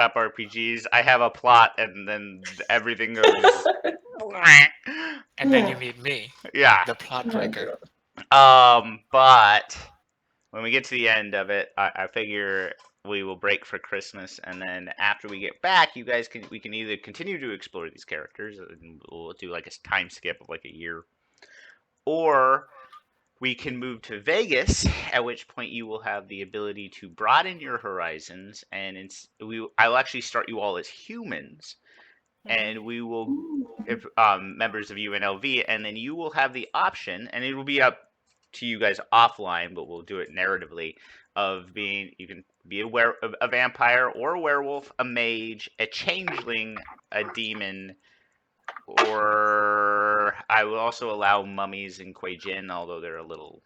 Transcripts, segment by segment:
tabletop RPGs. I have a plot, and then everything goes. And then you meet me, Yeah. the plot breaker. But when we get to the end of it, I figure we will break for Christmas, and then after we get back, we can either continue to explore these characters, and we'll do like a time skip of like a year, or we can move to Vegas, at which point you will have the ability to broaden your horizons, and I'll actually start you all as humans, and we will if members of UNLV, and then you will have the option, and it will be up to you guys offline, but we'll do it narratively, of being you can be a vampire or a werewolf, a mage, a changeling, a demon, or I will also allow mummies and Kuei Jin, although they're a little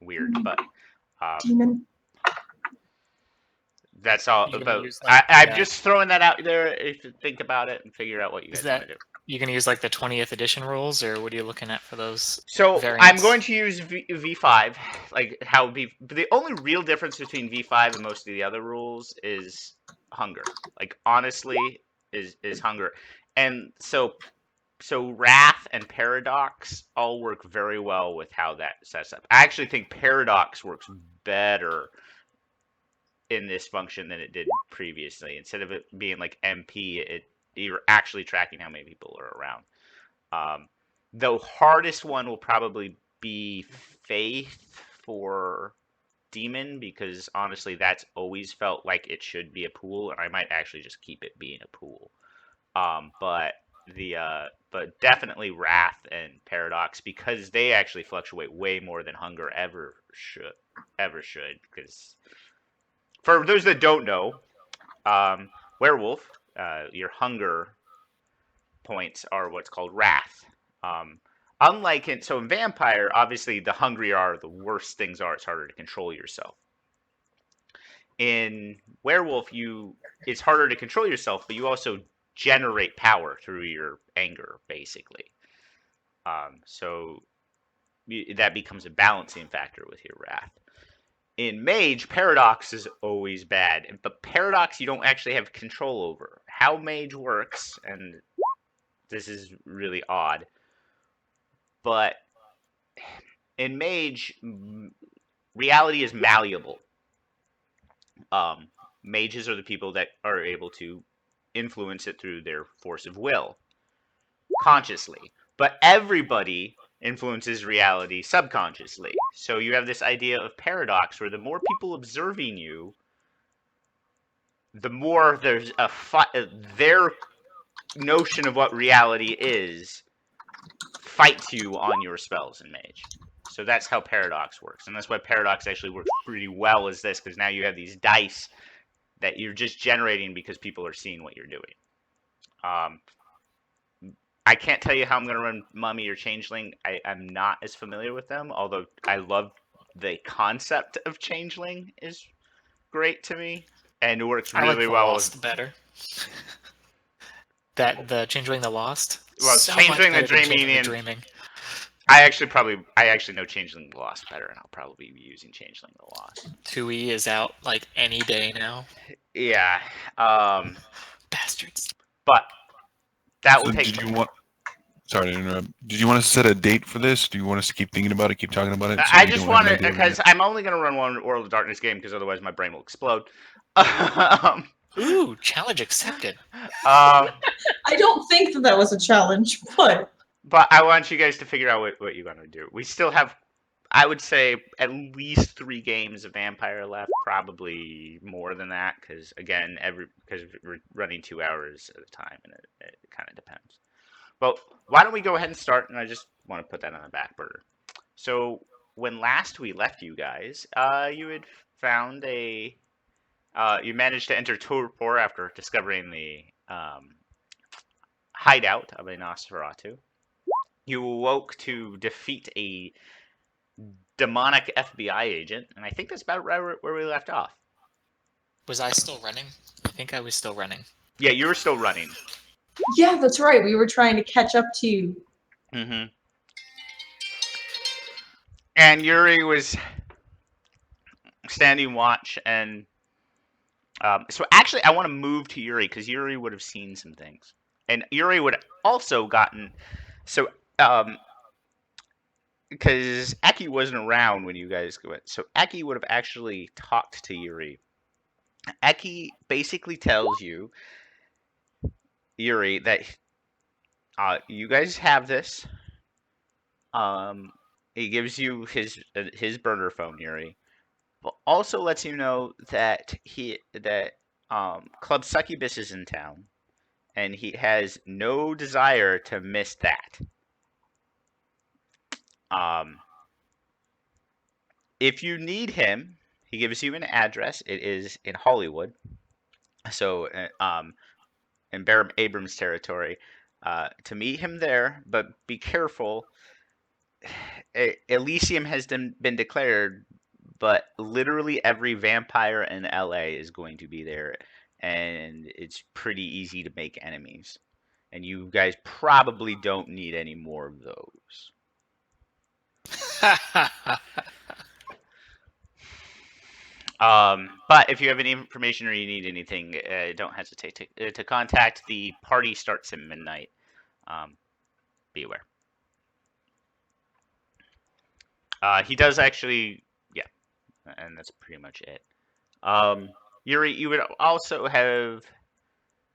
weird, but Demon. that's all You're gonna about. use like I'm just throwing that out there. If you think about it and figure out what you is guys want that to do. you're gonna use like the 20th edition rules, or what are you looking at for those So I'm variants? going to use V5, like how but the only real difference between V5 and most of the other rules is hunger. Like honestly, is hunger, and so Wrath and Paradox all work very well with how that sets up. I actually think Paradox works better in this function than it did previously. Instead of it being like MP, you're actually tracking how many people are around. The hardest one will probably be Faith for Demon, because honestly, that's always felt like it should be a pool, and I might actually just keep it being a pool. But but definitely Wrath and Paradox, because they actually fluctuate way more than Hunger ever should. Because for those that don't know, Werewolf, your Hunger points are what's called Wrath. Um, so in Vampire, obviously the hungrier are, the worse things are. It's harder to control yourself. In Werewolf, it's harder to control yourself, but you also generate power through your anger, basically. So that becomes a balancing factor with your Wrath. In Mage, Paradox is always bad, but Paradox you don't actually have control over. How Mage works, and this is really odd, but in Mage, reality is malleable. Mages are the people that are able to influence it through their force of will, consciously. But everybody influences reality subconsciously. So you have this idea of paradox where the more people observing you, the more there's their notion of what reality is fights you on your spells in Mage. So that's how Paradox works, and that's why Paradox actually works pretty well as this, because now you have these dice that you're just generating because people are seeing what you're doing. I can't tell you how I'm going to run Mummy or Changeling. I'm not as familiar with them, although I love the concept of Changeling is great to me, and it works I like really the well Lost with better. That the Changeling the Lost, so much Changeling the better than Dreaming. Changeling the And Dreaming. I actually know Changeling the Lost better, and I'll probably be using Changeling the Lost. 2E is out like any day now. Yeah, Bastards. but that will So take. did you want? Sorry to interrupt. Did you want us to set a date for this? Do you want us to keep thinking about it, keep talking about it? So I we just don't have want an to, idea of because when I'm only going to run one World of Darkness game, because otherwise my brain will explode. Ooh, challenge accepted. I don't think that was a challenge, but I want you guys to figure out what you're going to do. We still have, I would say, at least 3 games of Vampire left, probably more than that, because again, because we're running 2 hours at a time, and it kind of depends. Well, why don't we go ahead and start? And I just want to put that on the back burner. So when last we left you guys, you had found you managed to enter Torpor after discovering the hideout of a Nosferatu. You awoke to defeat a demonic FBI agent, and I think that's about right where we left off. Was I still running? I think I was still running. Yeah, you were still running. yeah, that's right. We were trying to catch up to you. Mm-hmm. And Yuri was standing watch, and So actually, I want to move to Yuri because Yuri would have seen some things, and Yuri would have also gotten. So, because Aki wasn't around when you guys went, so Aki would have actually talked to Yuri. Aki basically tells you, Yuri, that you guys have this. He gives you his burner phone, Yuri, but also lets you know that Club Succubus is in town, and he has no desire to miss that. If you need him, he gives you an address. It is in Hollywood, so in Bear Abrams territory. To meet him there, but be careful. Elysium has been declared, but literally every vampire in LA is going to be there, and it's pretty easy to make enemies. And you guys probably don't need any more of those. But if you have any information or you need anything, don't hesitate to contact. The party starts at midnight. Be aware. He does actually, yeah, and that's pretty much it. Yuri, you would also have,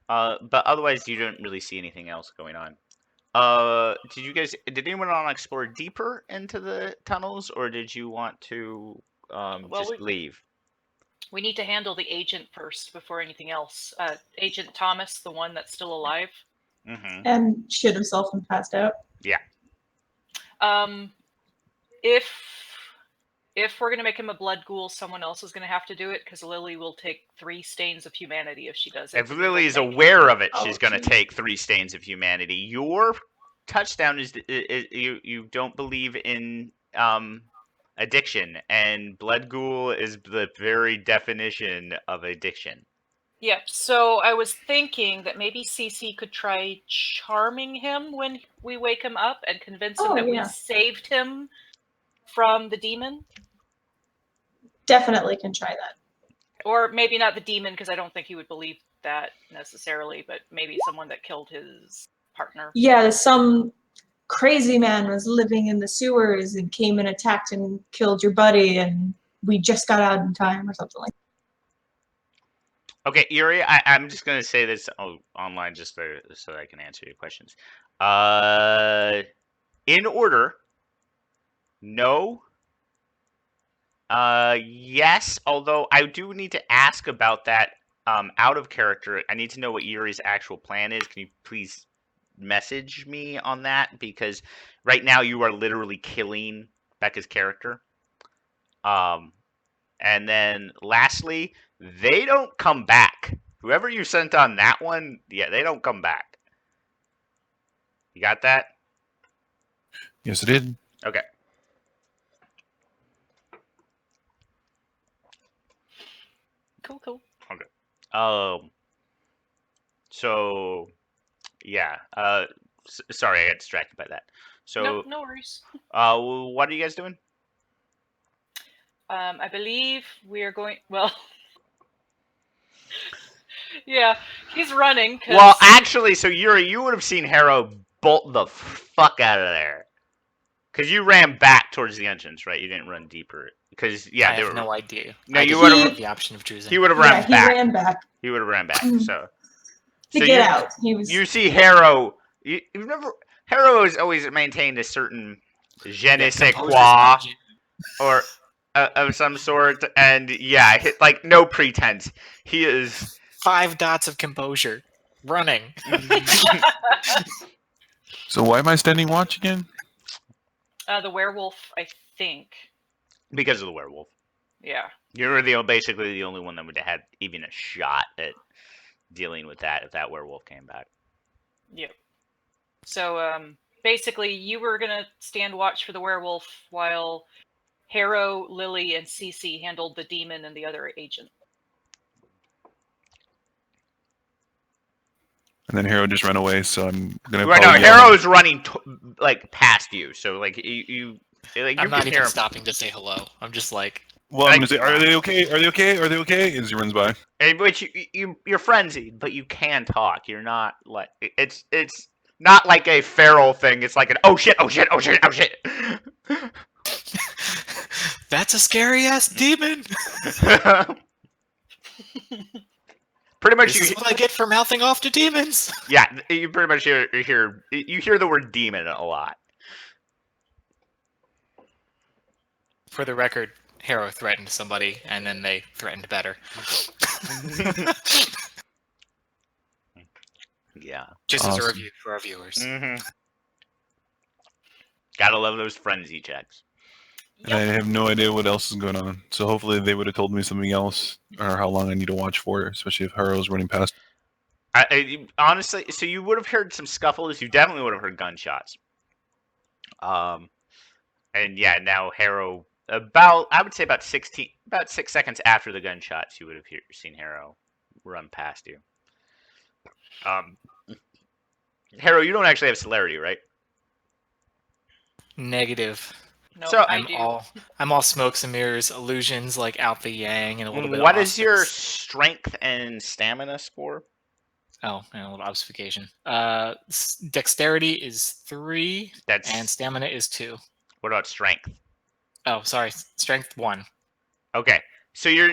but otherwise you don't really see anything else going on. Did anyone want to explore deeper into the tunnels, or did you want to just leave? We need to handle the agent first before anything else. Agent Thomas, the one that's still alive. Mm-hmm. And shit himself and passed out. Yeah. If we're gonna make him a blood ghoul, someone else is gonna have to do it because Lily will take 3 stains of humanity if she does it. If Lily is aware of it, Oh, she's going to geez. take 3 stains of humanity. Your touchdown is you don't believe in addiction, and blood ghoul is the very definition of addiction. Yep. So I was thinking that maybe Cece could try charming him when we wake him up and convince him Oh, that yeah. we saved him from the demon. Definitely can try that. Or maybe not the demon, because I don't think he would believe that necessarily, but maybe someone that killed his partner. Yeah, some crazy man was living in the sewers and came and attacked and killed your buddy, and we just got out in time or something like that. Okay, Yuri, I'm just going to say this online just so I can answer your questions. In order, no. Yes, although I do need to ask about that out of character. I need to know what Yuri's actual plan is. Can you please message me on that? Because right now you are literally killing Becca's character. And then lastly, they don't come back. Whoever you sent on that one, yeah, they don't come back. You got that? Yes, it did. Okay. Cool. So yeah. Sorry, I got distracted by that. So No worries. what are you guys doing? I believe we are going. Well, yeah, he's running. 'Cause... Well, actually, so Yuri, you would have seen Harrow bolt the fuck out of there, because you ran back towards the entrance, right? You didn't run deeper, because yeah, I they have were. no idea. No, I you didn't would've- have the option of choosing. He would have Yeah, ran he back. ran back He would have ran back. Mhm. So to so get you, out. He was You see Harrow. You've never. Harrow has always maintained a certain je ne sais Composer's quoi magic. or of some sort, and yeah, like no pretense. He is. 5 dots of composure. Running. So why am I standing watch again? the werewolf, I think. Because of the werewolf. Yeah. You're basically the only one that would have had even a shot at dealing with that if that werewolf came back. Yep. So basically, you were gonna stand watch for the werewolf while Harrow, Lily, and Cece handled the demon and the other agent. And then Hero just ran away, so I'm gonna. Right, no, probably yell Harrow him. is running like past you, so like you like you I'm can not hear even him. stopping to say hello. I'm just like Well, I'm Like- gonna say, are they okay? Are they okay? Are they okay? As he runs by. Which you're frenzied, but you can talk. You're not like it's not like a feral thing. It's like an oh shit, oh shit, oh shit, oh shit. That's a scary ass demon. Pretty much, This is what I get for mouthing off to demons. yeah. You pretty much hear the word demon a lot. For the record, Harrow threatened somebody, and then they threatened better. Yeah. Just as a Awesome. review for our viewers. Mm-hmm. Gotta love those frenzy checks. And I have no idea what else is going on. So hopefully they would have told me something else, or how long I need to watch for, especially if Harrow's running past. Honestly, so you would have heard some scuffles. You definitely would have heard gunshots. And yeah, now Harrow I would say about 6 seconds after the gunshots, you would have seen Harrow run past you. Harrow, you don't actually have celerity, right? Negative. No, So, I do. I'm all smokes and mirrors, illusions like out the yang, and a little bit. What of is your auspice. strength and stamina score? Oh, and a little obfuscation. Dexterity is 3, That's and stamina is 2. what about strength? Oh, sorry, strength 1. Okay, so you're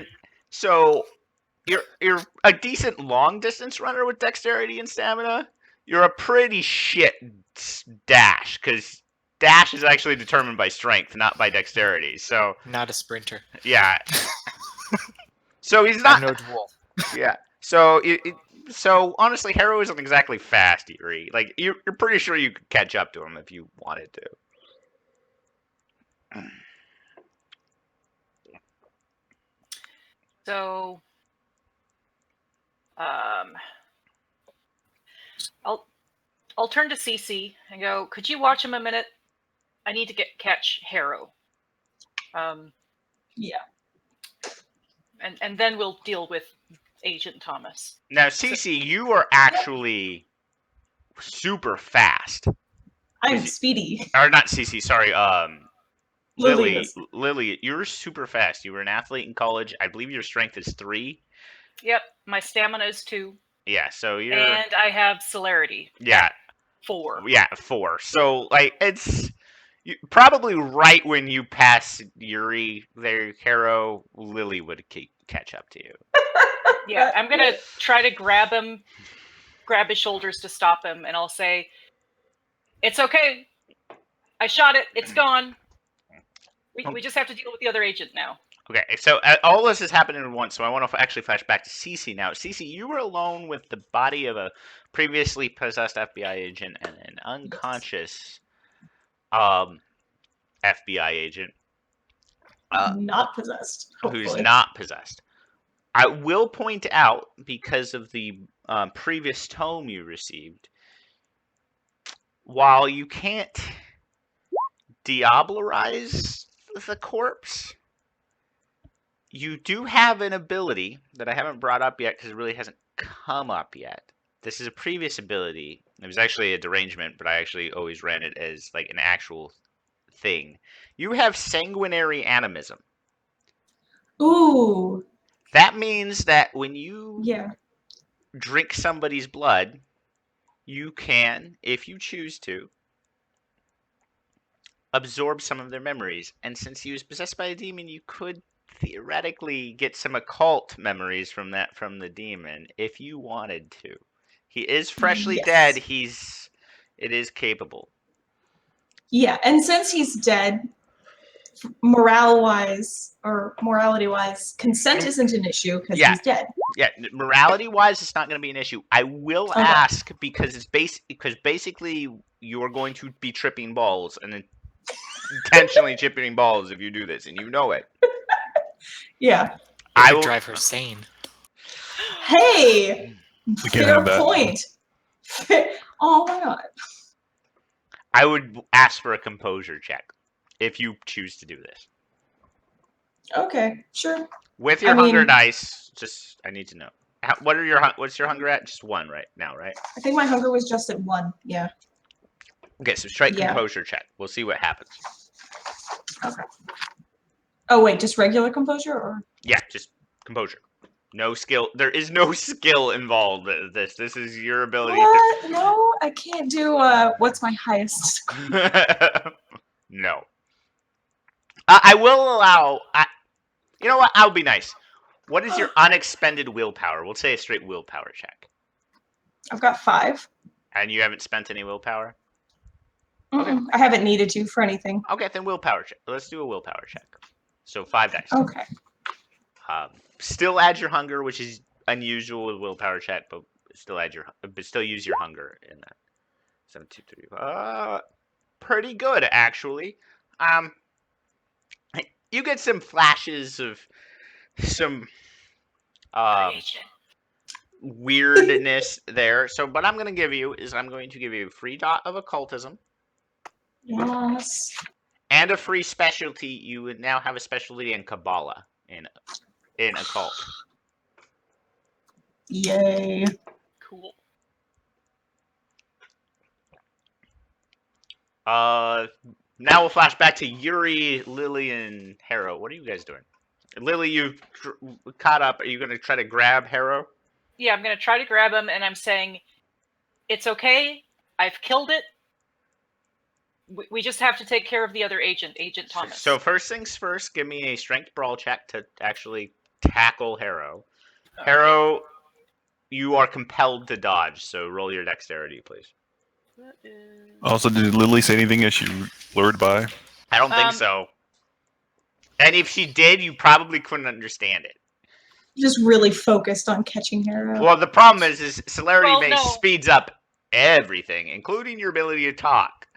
a decent long distance runner with dexterity and stamina. You're a pretty shit dash because dash is actually determined by strength, not by dexterity. So Not a sprinter. yeah. So he's I'm not. no dwarf. Yeah. So so honestly, Harrow isn't exactly fast, Eerie. Like you're pretty sure you could catch up to him if you wanted to. So, I'll turn to CC and go. Could you watch him a minute? I need to catch Harrow. Yeah. And then we'll deal with Agent Thomas. Now, Cece, you are actually super fast. I'm Is it- speedy. Or not Cece, sorry. Lily Lily, is. Lily, you're super fast. You were an athlete in college. I believe your strength is 3. Yep, my stamina is 2, Yeah, so you're and I have celerity yeah, 4. yeah, 4. So like it's probably right when you pass Yuri there, Harrow, Lily would catch up to you. Yeah, I'm gonna try to grab his shoulders to stop him, and I'll say, "It's okay. I shot it. It's gone. We just have to deal with the other agent now." Okay, so all this is happening at once, so I want to actually flash back to Cece now. Cece, you were alone with the body of a previously possessed FBI agent and an unconscious FBI agent Not possessed. who's Hopefully. not possessed. I will point out, because of the previous tome you received, while you can't diablerize the corpse, you do have an ability that I haven't brought up yet because it really hasn't come up yet. This is a previous ability. It was actually a derangement, but I actually always ran it as like an actual thing. You have sanguinary animism. Ooh. That means that when you Yeah. drink somebody's blood, you can, if you choose to, absorb some of their memories. And since he was possessed by a demon, you could theoretically get some occult memories from the demon if you wanted to. He is freshly Yes. dead. It is capable. Yeah, and since he's dead, morality-wise, consent isn't an issue because Yeah. he's dead. Yeah, morality wise, it's not going to be an issue. I will Okay. ask because it's basically you're going to be tripping balls and intentionally tripping balls if you do this, and you know it. Yeah. I I would will. drive her sane. Hey, We can't fair have that. point. Oh my god. I would ask for a composure check if you choose to do this Okay, sure. with your I hunger mean- dice. Just I need to know what's your hunger at? Just 1 right now, right? I think my hunger was just at 1. Yeah. Okay, so strike Yeah. composure check. We'll see what happens. Oh wait, just regular composure, or Yeah, just composure. No skill. There is no skill involved with this. This is your ability what? No, I can't do. What's my highest? to. No. I will allow. You know what? I'll be nice. What is your unexpended willpower? We'll say a straight willpower check. I've got 5. And you haven't spent any willpower? Mm-mm, I haven't needed to for anything. Okay, then willpower check. Let's do a willpower check. So 5 dice. Okay. Still add your hunger, which is unusual with willpower check, but still use your hunger in that. 7, 2, 3. Pretty good actually. You get some flashes of some weirdness there. So what I'm going to give you is I'm going to give you a free dot of occultism Yes. and a free specialty. You would now have a specialty in Kabbalah in occult. Yay. Cool. Now we'll flash back to Yuri, Lily, and Harrow. What are you guys doing? Lily, you've caught up. Are you going to try to grab Harrow? Yeah, I'm gonna try to grab him, and I'm saying, it's okay. I've killed it. We just have to take care of the other agent, Agent Thomas. So first things first, give me a strength brawl check to actually tackle Harrow. Okay. Harrow, you are compelled to dodge, so roll your dexterity, please. That is- Also, did Lily say anything as she lured by? I don't think so. And if she did, you probably couldn't understand it. Just really focused on catching Harrow. Well, the problem is celerity Well, base no. speeds up everything, including your ability to talk.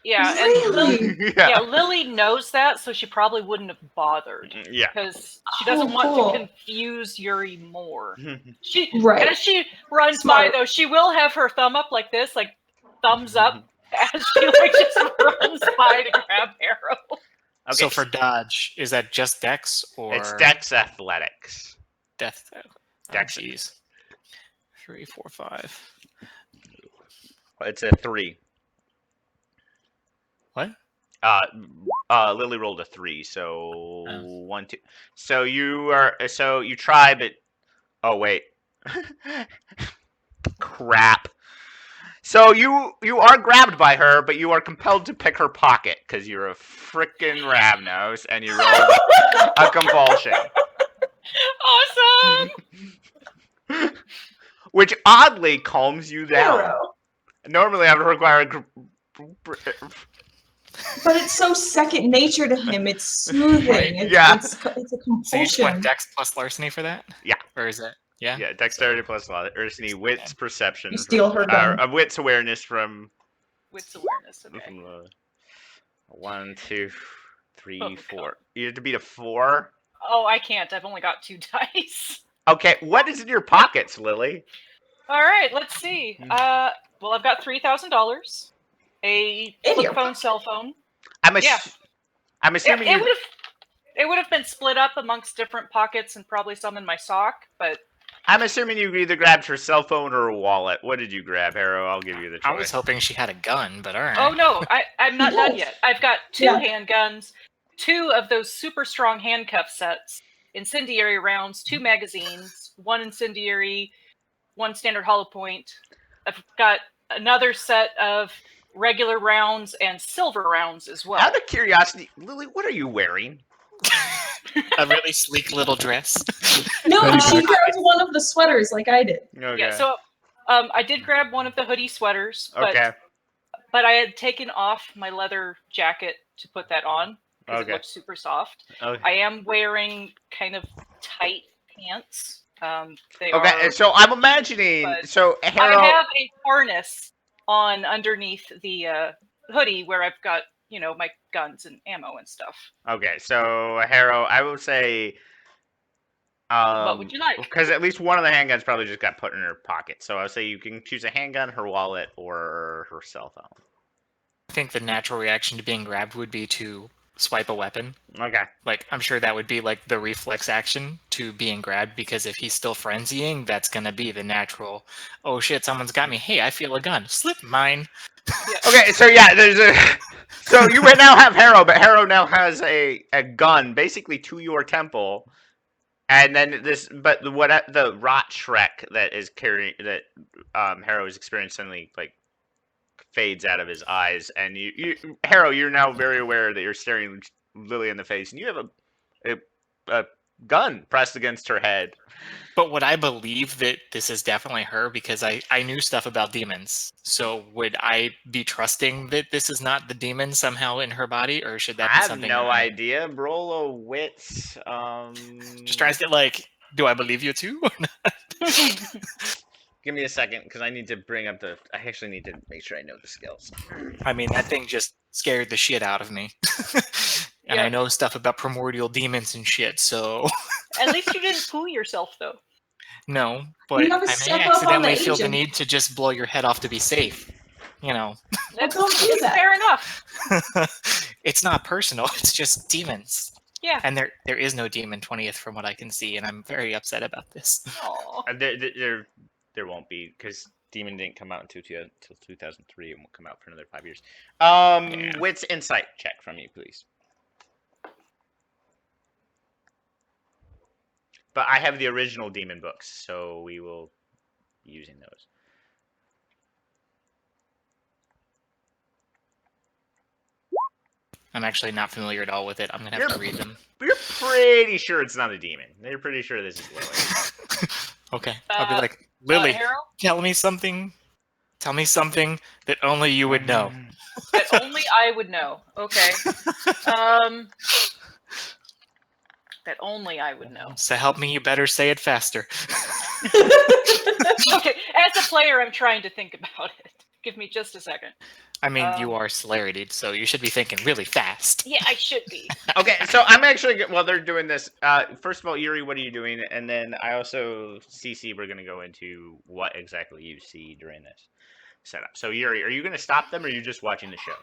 Yeah, Really? and Lily, yeah. yeah, Lily knows that, so she probably wouldn't have bothered. Yeah. Because she doesn't Oh, want cool. to confuse Yuri more. She Right. As she runs Smart. by, though, she will have her thumb up like this, like thumbs up, as she like just runs by to grab Harrow. Okay. So for dodge, is that just dex or it's Dex Athletics. death? Dex. Jeez. 3, 4, 5. It's a 3. What? Lily rolled a 3, so Oh. 1, 2. So you try, but oh wait, crap. So you are grabbed by her, but you are compelled to pick her pocket because you're a frickin' Ravnos and you rolled a compulsion, Awesome! which oddly calms you down. Harrow. Normally, I would require But it's so second nature to him. It's soothing. Right? It's, Yeah. it's a So you just compulsion. want dex plus larceny for that? Yeah. Or is it? Yeah. Yeah, dexterity plus larceny, wits, perception. You steal her gun. Wits awareness from Wits awareness, okay. from 1, 2, 3, Oh, 4. God. You have to beat a 4. Oh, I can't. I've only got 2 dice. Okay, what is in your pockets, Lily? All right, let's see. Mm. Well, I've got $3,000, a In flip your phone, cell phone. I'm Yeah. assuming It you. would have been split up amongst different pockets and probably some in my sock, but I'm assuming you either grabbed her cell phone or a wallet. What did you grab, Harrow? I'll give you the choice. I was hoping she had a gun, but all right. oh no, I'm not done Yes. yet. I've got 2 Yeah. handguns, 2 of those super strong handcuff sets, incendiary rounds, 2 magazines, 1 incendiary, 1 standard hollow point. I've got another set of regular rounds and silver rounds as well. Out of curiosity, Lily, what are you wearing? A really sleek little dress. No, Very she grabbed one of the sweaters like I did. Okay. Yeah, so I did grab one of the hoodie sweaters, but okay. but I had taken off my leather jacket to put that on because Okay. it looked super soft. Okay. I am wearing kind of tight pants. They Okay. are. And so I'm imagining. but So Harrow. I have a harness on underneath the hoodie where I've got my guns and ammo and stuff. Okay. So Harrow, I would say. What would you like? Because at least one of the handguns probably just got put in her pocket. So I would say you can choose a handgun, her wallet, or her cell phone. I think the natural reaction to being grabbed would be to swipe a weapon. Okay. Like, I'm sure that would be like the reflex action to being grabbed, because if he's still frenzying, that's gonna be the natural, oh shit, someone's got me. Hey, I feel a gun. Slip mine. Okay, so yeah, there's a. So you would now have Harrow, but Harrow now has a gun basically to your temple, and then this. But the rot Shrek that is carrying that Harrow is experiencing suddenly like fades out of his eyes, and you Harrow, you're now very aware that you're staring Lily in the face, and you have a gun pressed against her head. But would I believe that this is definitely her, because I knew stuff about demons? So would I be trusting that this is not the demon somehow in her body, or should that I be have something? no idea. Roll a wits. Just trying to get like, do I believe you too? Or not? Give me a second, because I need to bring up the. I actually need to make sure I know the skills. I mean, that thing just scared the shit out of me. And Yeah. I know stuff about primordial demons and shit, so At least you didn't poo yourself, though. no. But You have I a may step up on the accidentally feel the agent. need to just blow your head off to be safe. You know, That's don't do that. fair enough. it's not personal. It's just demons. Yeah. And there is no demon 20th from what I can see, and I'm very upset about this. Aw. There won't be, because Demon didn't come out until 2003 and won't come out for another 5 years. Yeah. Wits insight check from you, please. But I have the original Demon books, so we will be using those. I'm actually not familiar at all with it. I'm gonna have to read them. We're pretty sure it's not a demon. They're pretty sure this is Lily. Okay, I'll be Uh, like, Lily, Harold, tell me something. Tell me something that only you would know. that only I would know. Okay. That only I would know. So help me, you better say it faster. Okay, as a player, I'm trying to think about it. Give me just a second. I mean, you are Celerity, so you should be thinking really fast. Yeah, I should be. Okay, so I'm actually while they're doing this. First of all, Yuri, what are you doing? And then I also, CC, we're gonna go into what exactly you see during this setup. So Yuri, are you gonna stop them, or are you just watching the show?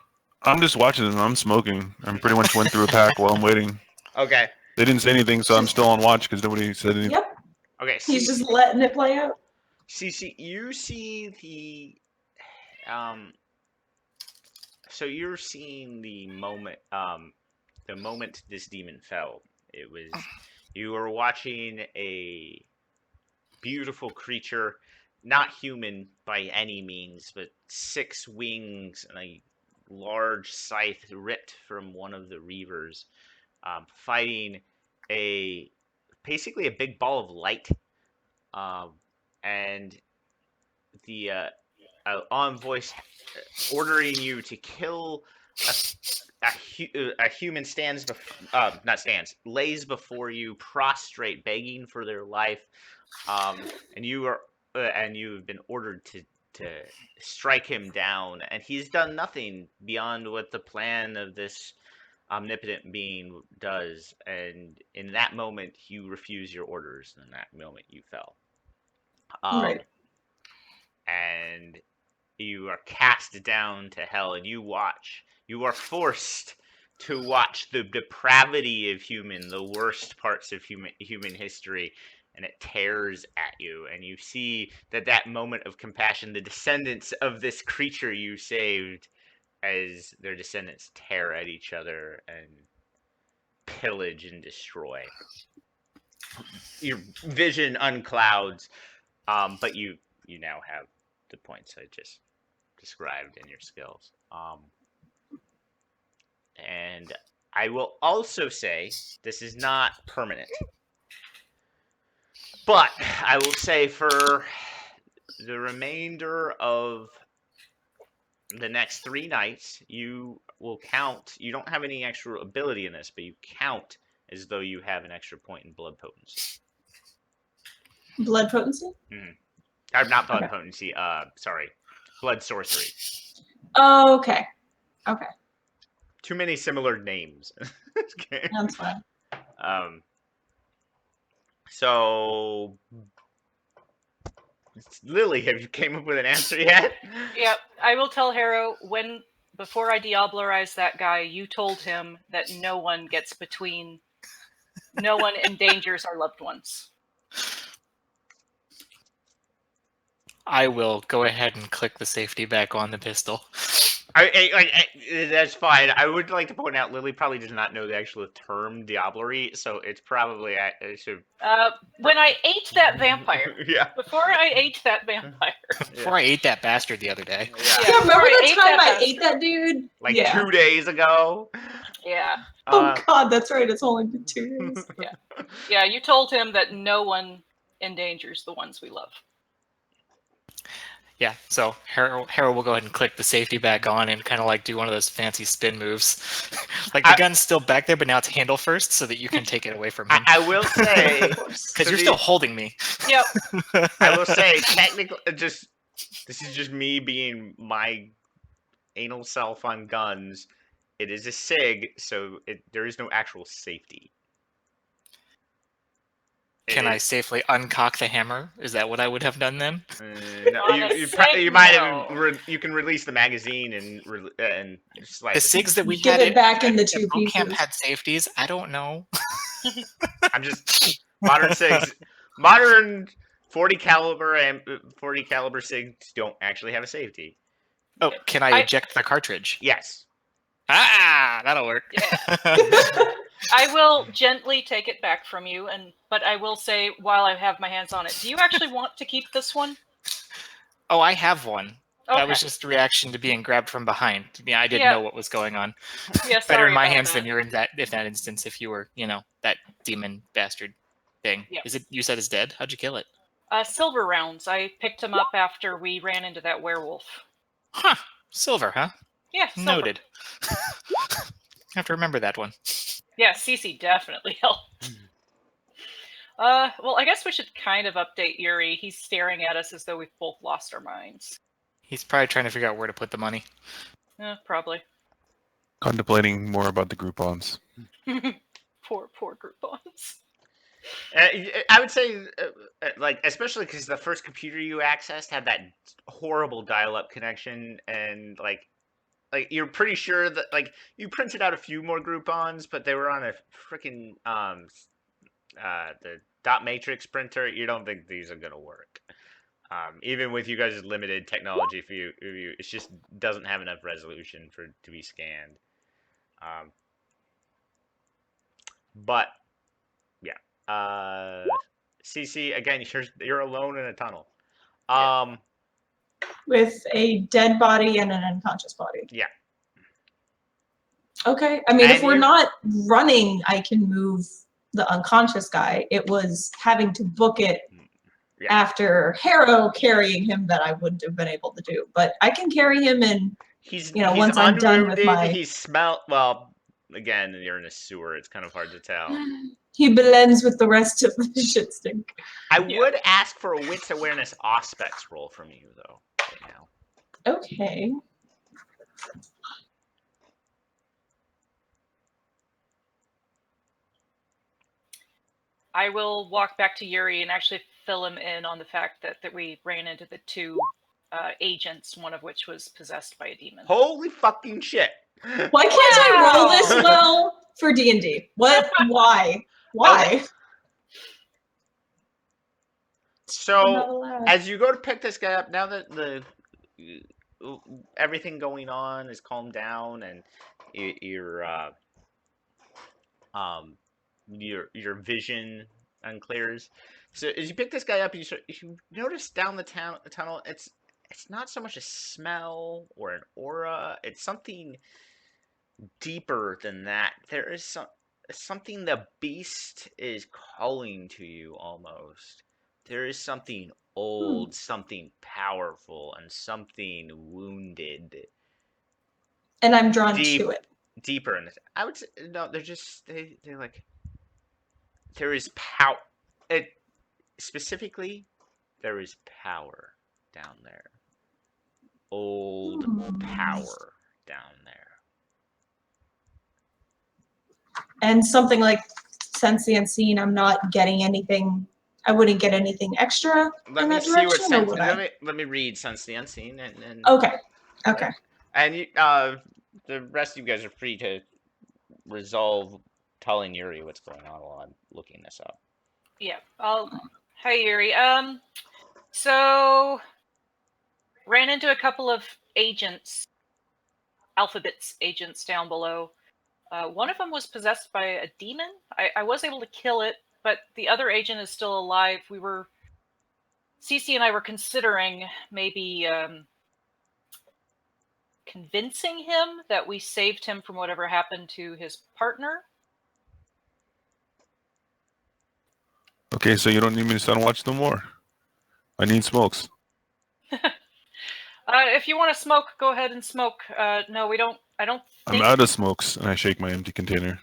I'm just watching them. I'm smoking. I'm pretty much went through a pack while I'm waiting. Okay. They didn't say anything, so I'm still on watch because nobody said anything. Yep, Okay. he's just letting it play out. CC, you see so you're seeing the moment this demon fell. It was you were watching a beautiful creature, not human by any means, but 6 wings and a large scythe ripped from one of the reavers, fighting basically a big ball of light, and the on voice ordering you to kill a human lays before you, prostrate, begging for their life, and you've been ordered to strike him down, and he's done nothing beyond what the plan of this omnipotent being does, and in that moment you refuse your orders, and in that moment you fell. Right. And you are cast down to hell, and you are forced to watch the depravity of the worst parts of human history, and it tears at you, and you see that moment of compassion, the descendants of this creature you saved, as their descendants tear at each other and pillage and destroy. Your vision unclouds, but you now have the points I just described in your skills. And I will also say this is not permanent, but I will say for the remainder of the next 3 nights, you will count. You don't have any extra ability in this, but you count as though you have an extra point in blood potency. Blood potency? Not blood Okay. potency. Sorry, blood sorcery. Oh, okay. Okay, Too many similar names. Okay. that's fine. So, Lily, have you came up with an answer yet? Yeah, I will tell Harrow when before I Diablerize that guy, you told him that no one gets between, no one endangers our loved ones. I will go ahead and click the safety back on the pistol. That's fine. I would like to point out Lily probably does not know the actual term Diablerie, so it's probably I should. When I ate that vampire, Yeah. before I ate that vampire, Before I ate that bastard the other day. Yeah. Yeah, before remember I the ate time that I ate that dude? Like yeah. 2 days ago. yeah, Oh god, that's right. It's only been 2 days. yeah, you told him that no one endangers the ones we love. Yeah, so Harold will go ahead and click the safety back on and kind of like do one of those fancy spin moves. Like the gun's still back there, but now it's handle first so that you can take it away from him. I will say, Of course. Because you're still holding me. Yep. I will say, technically, this is just me being my anal self on guns. It is a SIG, so there is no actual safety. Can I safely uncock the hammer? Is that what I would have done then? No, On a you SIG, might no. have. You can release the magazine and slide The SIGs that we Give had it back at in the the two boot camp pieces. had safeties. I don't know. I'm just modern SIGs. Modern 40 caliber and 40 caliber SIGs don't actually have a safety. Oh, can I eject the cartridge? Yes. Ah, that'll work. I will gently take it back from you, but I will say while I have my hands on it, do you actually want to keep this one? Oh, I have one. Okay. That was just a reaction to being grabbed from behind. Yeah, I didn't Yeah. know what was going on. Yeah, Better sorry in my about hands that. than you're in that instance if you were, that demon bastard thing. Yeah. Is it you said it's dead? How'd you kill it? Silver rounds. I picked him up after we ran into that werewolf. Huh. Silver, huh? Yeah, silver. Noted. Have to remember that one. Yeah, Cece definitely helped. Well, I guess we should kind of update Yuri. He's staring at us as though we've both lost our minds. He's probably trying to figure out where to put the money. Probably. Contemplating more about the Groupons. Poor Groupons. I would say, like, especially because the first computer you accessed had that horrible dial-up connection, and like you're pretty sure that like you printed out a few more Groupons, but they were on a freaking the dot matrix printer. You don't think these are gonna work, even with you guys' limited technology. If you it just doesn't have enough resolution to be scanned. But yeah, CC again. You're alone in a tunnel. With a dead body and an unconscious body. Yeah. Okay. I mean, if And we're you- not running, I can move the unconscious guy. It was having to book it Yeah. after Harrow carrying him that I wouldn't have been able to do. But I can carry him and He's once I'm done with unwounded, my- He smelled well. Again, you're in a sewer. It's kind of hard to tell. he blends with the rest of the shit stink. I Yeah. would ask for a wits awareness auspex roll from you though. Right now. Okay. I will walk back to Yuri and actually fill him in on the fact that we ran into the two agents, one of which was possessed by a demon. Holy fucking shit! Why can't I roll this well for D&D? What? Why? Why? So Not allowed. as you go to pick this guy up, now that the everything going on is calmed down and your vision unclears. So as you pick this guy up, you notice down the tunnel, it's not so much a smell or an aura. It's something deeper than that. There is something the beast is calling to you almost. There is something old, something powerful, and something wounded. And I'm drawn Deep. to it. Deeper in it. I would say no. They're just they're like there is power. It specifically there is power down there. Old power down there. And something like Sense the Unseen, I'm not getting anything. I wouldn't get anything extra Let in me that see what direction, or would I? let me read Sense the Unseen and Okay. Okay. And the rest of you guys are free to resolve telling Yuri what's going on while I'm looking this up. Yeah. Hi, Yuri. So ran into a couple of agents, Alphabet's agents down below. One of them was possessed by a demon. I was able to kill it, but the other agent is still alive. Cece and I were considering maybe convincing him that we saved him from whatever happened to his partner. Okay, so you don't need me to stand and watch no more. I need smokes. If you want to smoke, go ahead and smoke. No, we don't. I don't I'm think. out of smokes, and I shake my empty container.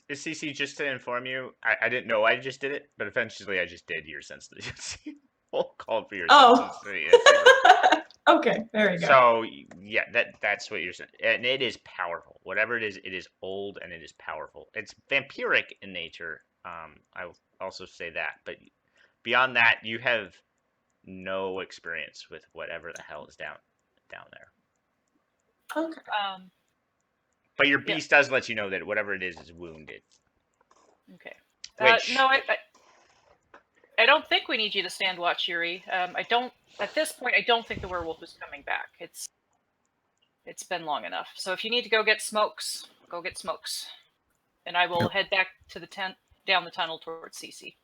CC, just to inform you, I didn't know I just did it, but eventually I just did your sensitivity. Well, called for your Oh. sensitivity. Okay, there we go. So yeah, that's what you're saying, and it is powerful. Whatever it is old and it is powerful. It's vampiric in nature. I will also say that, but beyond that, you have no experience with whatever the hell is down there. Okay. But your Yeah. beast does let you know that whatever it is wounded. Okay. Which No, I don't think we need you to stand watch, Yuri. I don't. At this point, I don't think the werewolf is coming back. It's been long enough. So if you need to go get smokes, go get smokes, and I will Yep. head back to the tent down the tunnel towards Cece.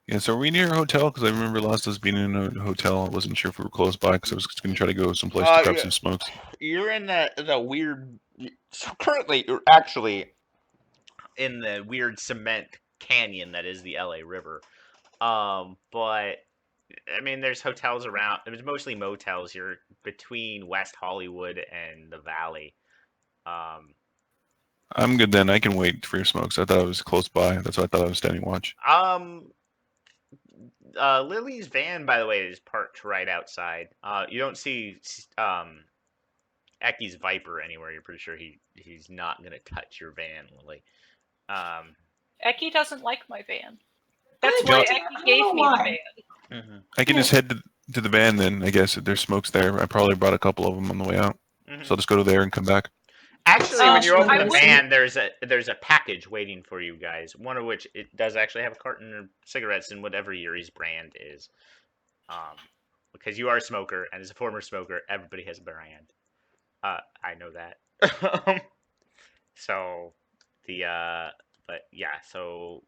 Yeah, so are we near a hotel? Because I remember last us being in a hotel. I wasn't sure if we were close by because I was going to try to go someplace to grab yeah. some smokes. You're in the weird. So currently, you're actually in the weird cement canyon that is the LA River. But I mean, there's hotels around. There's mostly motels. You're between West Hollywood and the Valley. I'm good then. I can wait for your smokes. I thought I was close by. That's why I thought I was standing watch. Lily's van, by the way, is parked right outside. You don't see Eki's Viper anywhere. You're pretty sure he's not gonna touch your van, Lily. Eki doesn't like my van. That's I why don't Eki know gave me why. the van. I can just head to the van then. I guess if there's smokes there. I probably brought a couple of them on the way out. Mhm. So I'll just go to there and come back. Actually, when you Oh, open I the see. van, there's a package waiting for you guys. One of which it does actually have a carton of cigarettes and whatever Yuri's brand is. Because you are a smoker, and as a former smoker, everybody has a brand. I know that. So but yeah, so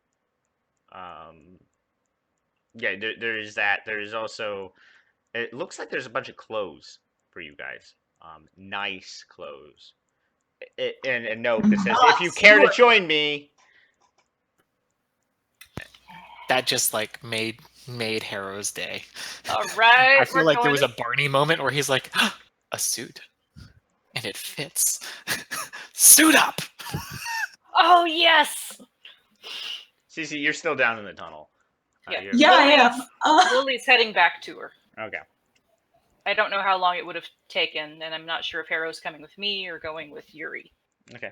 yeah, there's that. There's also, it looks like there's a bunch of clothes for you guys. Nice clothes. And a note that says, "If you care to join me." That just like made Harrow's day. All right. I feel we're like there going was to- a Barney moment where he's like, a suit, and it fits. Suit up. Oh yes. Cece, you're still down in the tunnel. Yeah. You're- Yeah, I am. Lily's heading back to her. Okay. I don't know how long it would have taken, and I'm not sure if Harrow's coming with me or going with Yuri. Okay.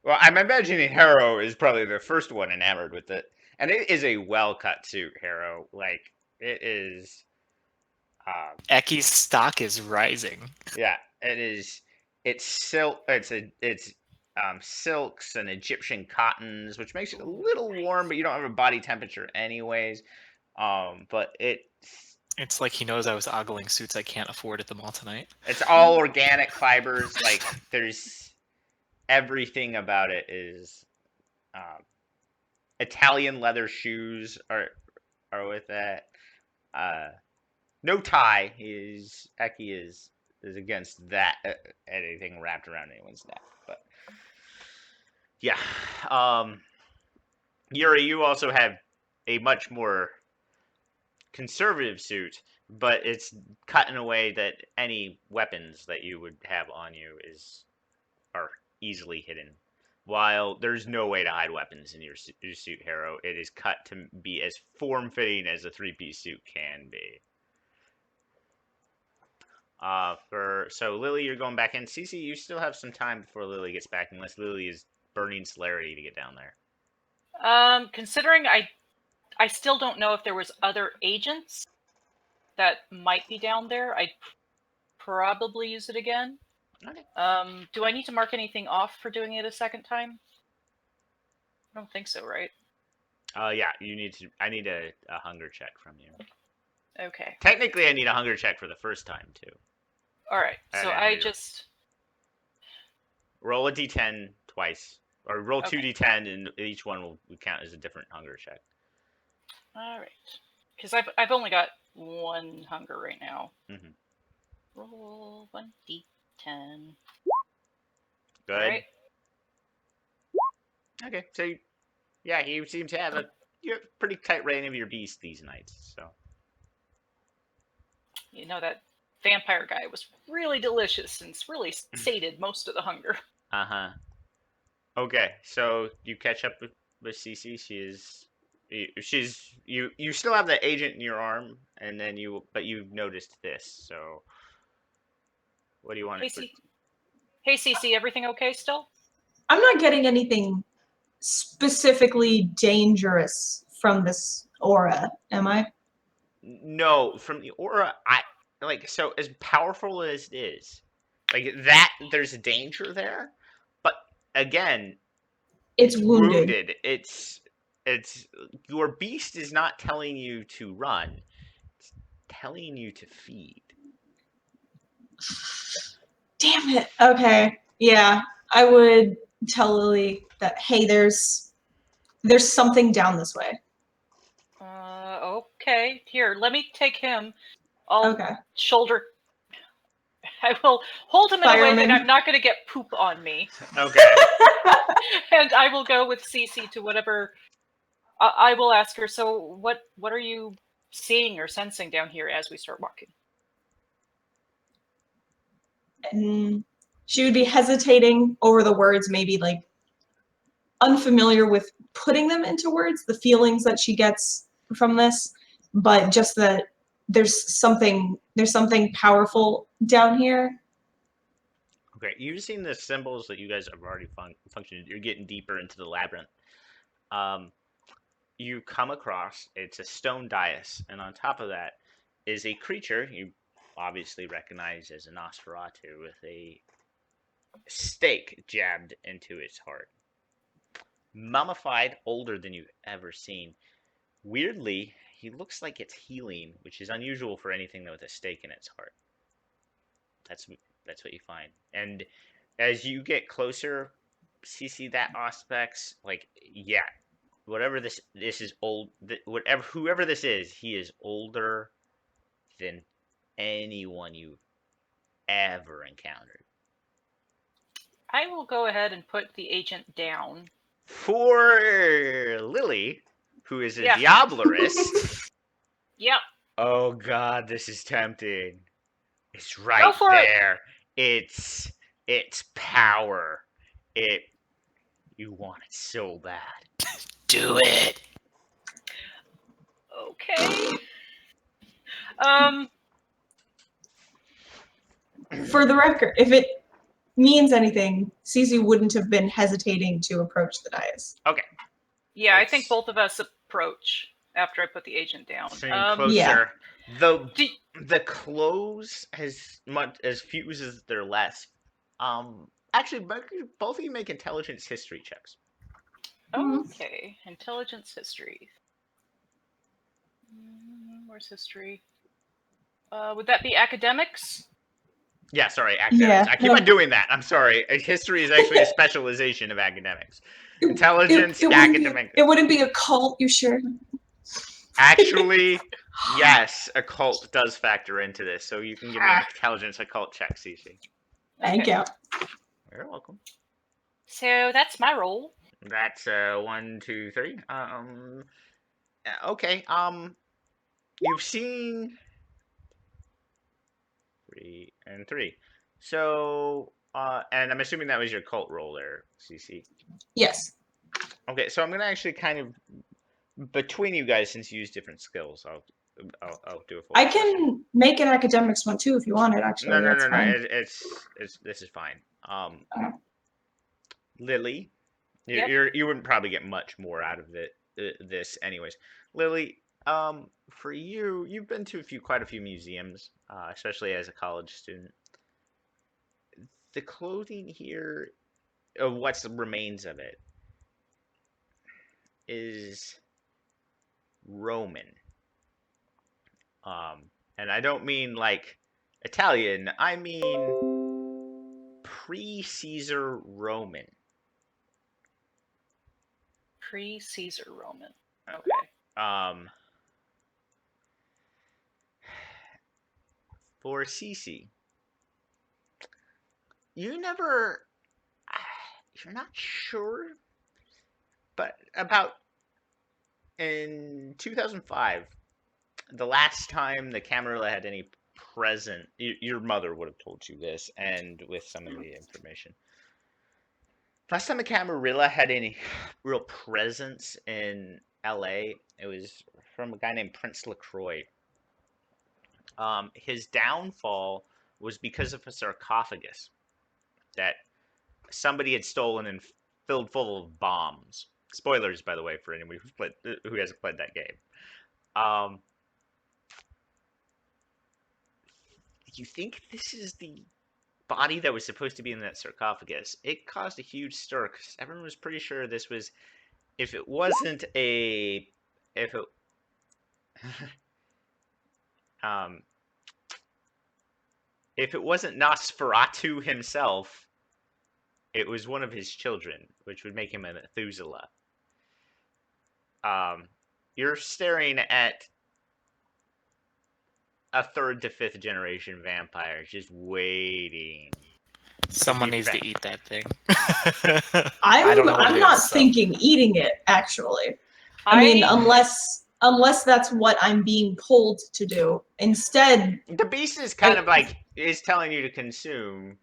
Well, I'm imagining Harrow is probably the first one enamored with it, and it is a well-cut suit, Harrow. Like it is. Eki's stock is rising. Yeah, it is. It's silk. It's silks and Egyptian cottons, which makes it a little warm, but you don't have a body temperature anyways. But It's like he knows I was ogling suits I can't afford at the mall tonight. it's all organic fibers. Like there's everything about it is. Italian leather shoes are with that. No tie. Eki is against that, anything wrapped around anyone's neck. But yeah, Yuri, you also have a much more conservative suit, but it's cut in a way that any weapons that you would have on you are easily hidden. While there's no way to hide weapons in your suit, Harrow, it is cut to be as form-fitting as a three-piece suit can be. So Lily, you're going back in. Cece, you still have some time before Lily gets back, unless Lily is burning celerity to get down there. Considering I still don't know if there was other agents that might be down there. I probably use it again. Okay. Do I need to mark anything off for doing it a second time? I don't think so, right? Yeah, you need to. I need a hunger check from you. Okay. Technically, I need a hunger check for the first time too. All right. And So then I reroll. just Roll a d10 twice, or roll two Okay. d10, and each one will count as a different hunger check. all right. Because I've only got one hunger right now. Mhm. Roll 1d10. Good. All right. Okay, so you seem to have a pretty tight reign of your beast these nights. So You know that vampire guy was really delicious and it's really sated most of the hunger. uh-huh. Okay, so you catch up with Cece. You still have the agent in your arm, and then but you've noticed this. So what do you want Hey, it for? Hey, Cece, everything okay still? I'm not getting anything specifically dangerous from this aura, am I? No, from the aura, so as powerful as it is, like that, there's danger there, but again, It's wounded. It's your beast is not telling you to run; it's telling you to feed. Damn it. Okay. Yeah, I would tell Lily that hey, there's something down this way. Okay. Here, let me take him. I'll Okay. shoulder. I will hold him in a way that Fireman. I'm not going to get poop on me, Okay. and I will go with Cece to whatever. I will ask her. So, what are you seeing or sensing down here as we start walking? And she would be hesitating over the words, maybe like unfamiliar with putting them into words, the feelings that she gets from this, but just that there's something powerful down here. Okay, you've seen the symbols that you guys have already functioned. You're getting deeper into the labyrinth. You come across, it's a stone dais, and on top of that is a creature you obviously recognize as a Nosferatu with a stake jabbed into its heart. Mummified, older than you've ever seen. Weirdly, he looks like it's healing, which is unusual for anything with a stake in its heart. That's what you find. And as you get closer, see that aspects like yeah, whatever this is old. Whoever this is, he is older than anyone you've ever encountered. I will go ahead and put the agent down. For Lily, who is a Yeah. Diableress. Yep. Oh God, this is tempting. It's right Go for it. there. It's power. You want it so bad. Do it. Okay. For the record, if it means anything, Cece wouldn't have been hesitating to approach the dais. Okay. Yeah, I think It's- both of us approach after I put the agent down. Getting closer. Yeah. The clothes as fuse as they're less. Actually, both of you make intelligence history checks. Okay, intelligence history. Where's history? Would that be academics? Yeah, sorry, academics. Yeah, I keep no. on doing that. I'm sorry. History is actually a specialization of academics. Intelligence, It wouldn't academic. It wouldn't be a cult, you sure? Actually, yes, occult does factor into this, so you can give me an intelligence occult check, Cece. Thank Okay. you. You're welcome. So that's my roll. That's 1, 2, 3. Okay. You've seen 3 and 3. So, and I'm assuming that was your cult roll there, CC. Yes. Okay, so I'm gonna actually kind of between you guys, since you use different skills, I'll do a full. I can make an academics one too if you want it. Actually, No. that's fine. It's this is fine. Okay. Lily, Yep. you wouldn't probably get much more out of this anyways. Lily, For you, you've been to quite a few museums, especially as a college student. The clothing here, what's remains of it, is Roman. And I don't mean like Italian. I mean pre-Caesar Roman. Pre-Caesar Roman. Okay. For Cece, you never, you're not sure, but about in 2005, the last time the Camarilla had any present, your mother would have told you this, and with some of the information. Last time the Camarilla had any real presence in LA, it was from a guy named Prince LaCroix. His downfall was because of a sarcophagus that somebody had stolen and filled full of bombs. Spoilers, by the way, for anyone who hasn't played that game. You think this is the body that was supposed to be in that sarcophagus? It caused a huge stir because everyone was pretty sure this was, if it wasn't a, if it, if it wasn't Nosferatu himself, it was one of his children, which would make him a Methuselah. You're staring at a 3rd to 5th generation vampire just waiting. Someone be needs fed. to eat that thing. I'm don't know what I'm it not is, so. thinking eating it actually. I mean, unless that's what I'm being pulled to do. Instead, The beast is kind of like is telling you to consume.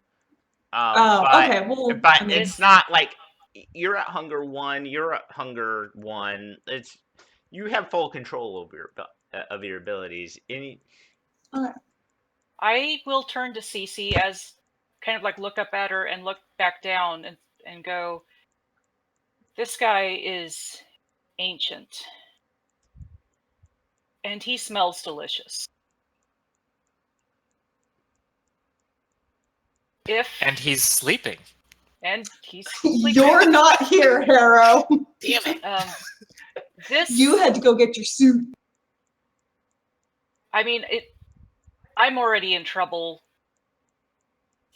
oh, But, okay. Well, but I mean, it's not like you're at hunger 1. You're at hunger 1. It's you have full control over your abilities. I will turn to Cece as kind of like look up at her and look back down and go, this guy is ancient. And he smells delicious. And he's sleeping. And he's sleeping. you're not here, Harrow. Damn it. This You had to go get your suit. I mean, I'm already in trouble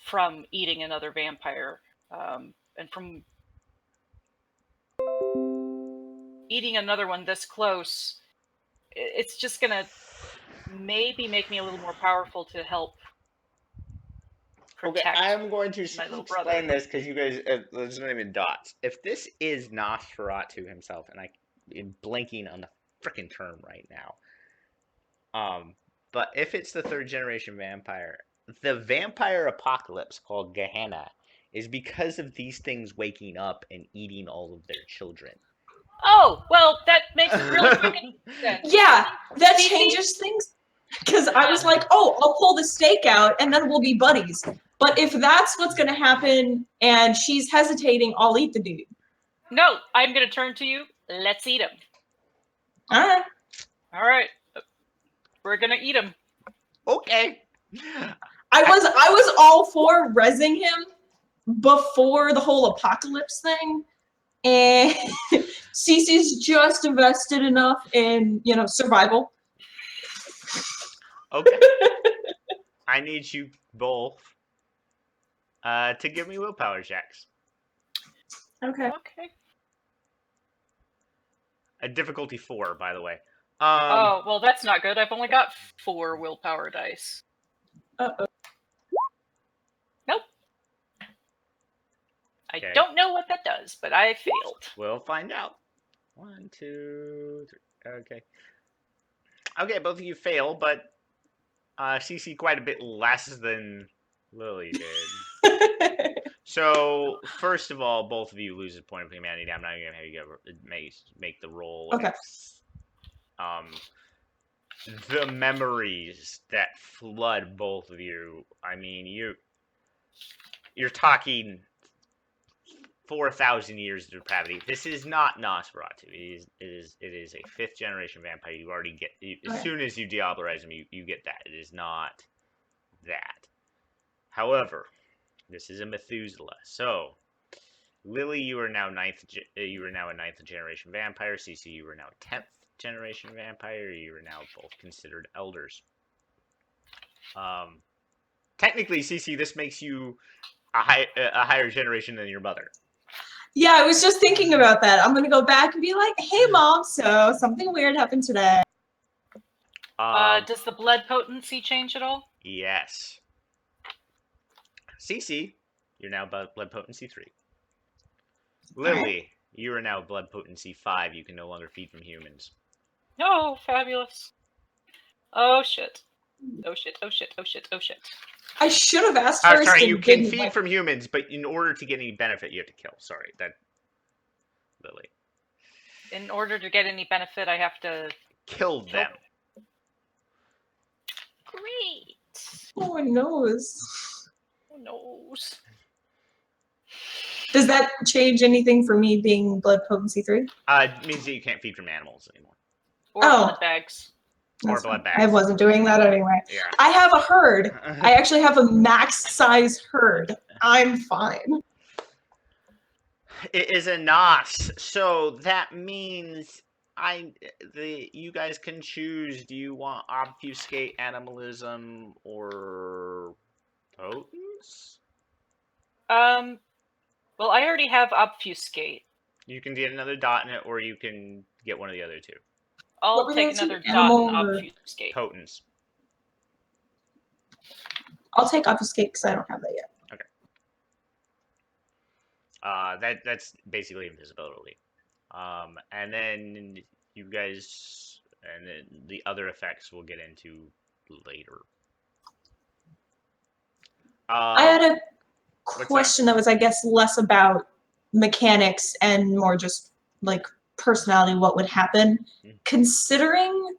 from eating another vampire, and from eating another one this close. It's just gonna maybe make me a little more powerful to help protect. Okay, I'm going to my little explain brother. this because you guys, there's not even dots. If this is Nosferatu himself, and I'm blanking on the freaking term right now. But if it's the 3rd generation vampire, the vampire apocalypse called Gehenna is because of these things waking up and eating all of their children. Oh, well, that makes really freaking sense. Yeah, that Cece? changes things. Because I was like, oh, I'll pull the stake out and then we'll be buddies. But if that's what's going to happen and she's hesitating, I'll eat the dude. No, I'm gonna turn to you. Let's eat him. All right. All right, we're gonna eat him. Okay. I was all for rezzing him before the whole apocalypse thing. And Cece's just invested enough in, survival. Okay. I need you both to give me willpower checks. Okay. Okay. A difficulty 4, by the way. Oh, well, that's not good. I've only got 4 willpower dice. Uh-oh. Nope. Okay. I don't know what that does, but I failed. We'll find out. 1, 2, 3. Okay. Okay, both of you fail, but CC quite a bit less than Lily did. So, first of all, both of you lose a point of humanity. I'm not going to have you make the roll. Okay. The memories that flood both of you. I mean, you're talking 4,000 years of depravity. This is not Nosferatu. It is a 5th generation vampire. You already get as Okay. soon as you Diablerize him, you get that. It is not that. However, this is a Methuselah. So, Lily, you are now a 9th generation vampire. CC, you are now a 10th generation vampire. You are now both considered elders. Technically, CC, this makes you a higher generation than your mother. Yeah, I was just thinking about that. I'm gonna go back and be like, "Hey, Mom, so something weird happened today." Does the blood potency change at all? Yes. CC, you're now blood potency 3. Lily, you are now blood potency 5. You can no longer feed from humans. Oh, fabulous. Oh shit. Oh shit. Oh shit. Oh shit. Oh shit. I should have asked first. Sorry, and you can didn't, feed like- from humans, but in order to get any benefit, you have to kill. Sorry, that Lily. In order to get any benefit, I have to. Kill them. Great. Oh, it knows. Who knows? Does that change anything for me being blood potency 3? It means that you can't feed from animals anymore. Or Oh. blood bags. Or That's blood fine. bags. I wasn't doing that anyway. Yeah. I have a herd. I actually have a max size herd. I'm fine. It is a Nos, so that means you guys can choose. Do you want obfuscate, animalism, or potence? Well, I already have obfuscate. You can get another dot in it, or you can get one of the other two. What I'll were take those two? another dot in Animal or- obfuscate. Potence. I'll take obfuscate because I don't have that yet. That's basically invisibility. And then you guys, and then the other effects we'll get into later. I had a that? question that was, I guess, less about mechanics and more just like personality, what would happen. Mhm. Considering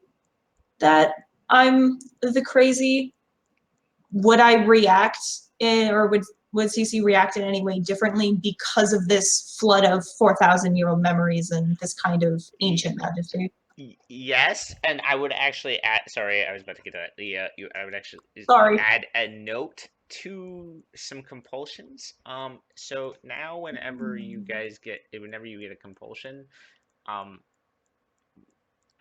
that I'm the crazy, would I react or would CC react in any way differently because of this flood of 4,000-year-old memories and this kind of ancient majesty? Yes, and I would actually add. Sorry, I was about to get to that. I would actually Sorry. add a note to some compulsions. So now whenever you get a compulsion, I'm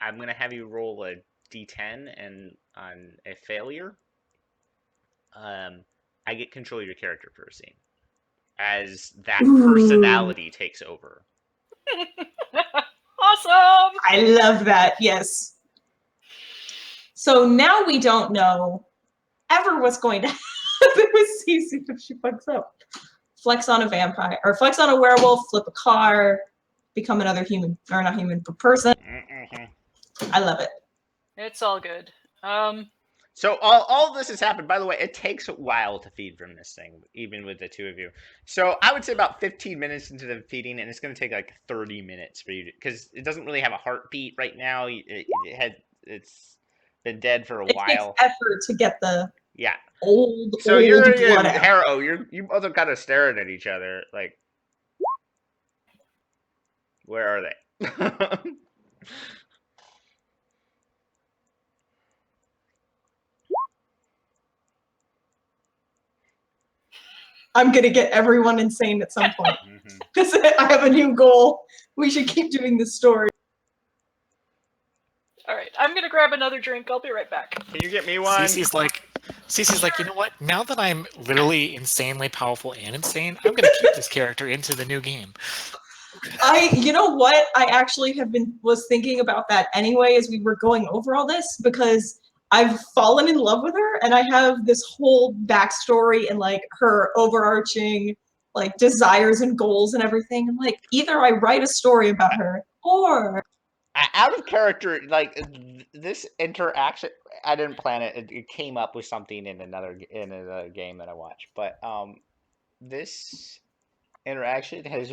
gonna have you roll a d10, and on a failure, I get control of your character for a scene, as that Ooh. personality takes over. Awesome! I love that, yes. So now we don't know ever what's going to happen with CC if she fucks up. Flex on a vampire, or flex on a werewolf, flip a car, become another human, or not human, but person. I love it. It's all good. So all of this has happened. By the way, it takes a while to feed from this thing, even with the two of you. So I would say about 15 minutes into the feeding, and it's going to take like 30 minutes for you to, because it doesn't really have a heartbeat right now. It's been dead for a It while. takes effort to get the Yeah. old So blood you're out. Harrow. You both are kind of staring at each other, like, where are they? I'm gonna get everyone insane at some point. Mhm. Because I have a new goal. We should keep doing this story. All right, I'm gonna grab another drink. I'll be right back. Can you get me one? Cece's like, you know what? Now that I'm literally insanely powerful and insane, I'm gonna keep this character into the new game. You know what? I actually was thinking about that anyway as we were going over all this, because I've fallen in love with her and I have this whole backstory and like her overarching like desires and goals and everything. I'm like, either I write a story about her or Out of character, like this interaction, I didn't plan it. It came up with something in another game that I watched, but this interaction has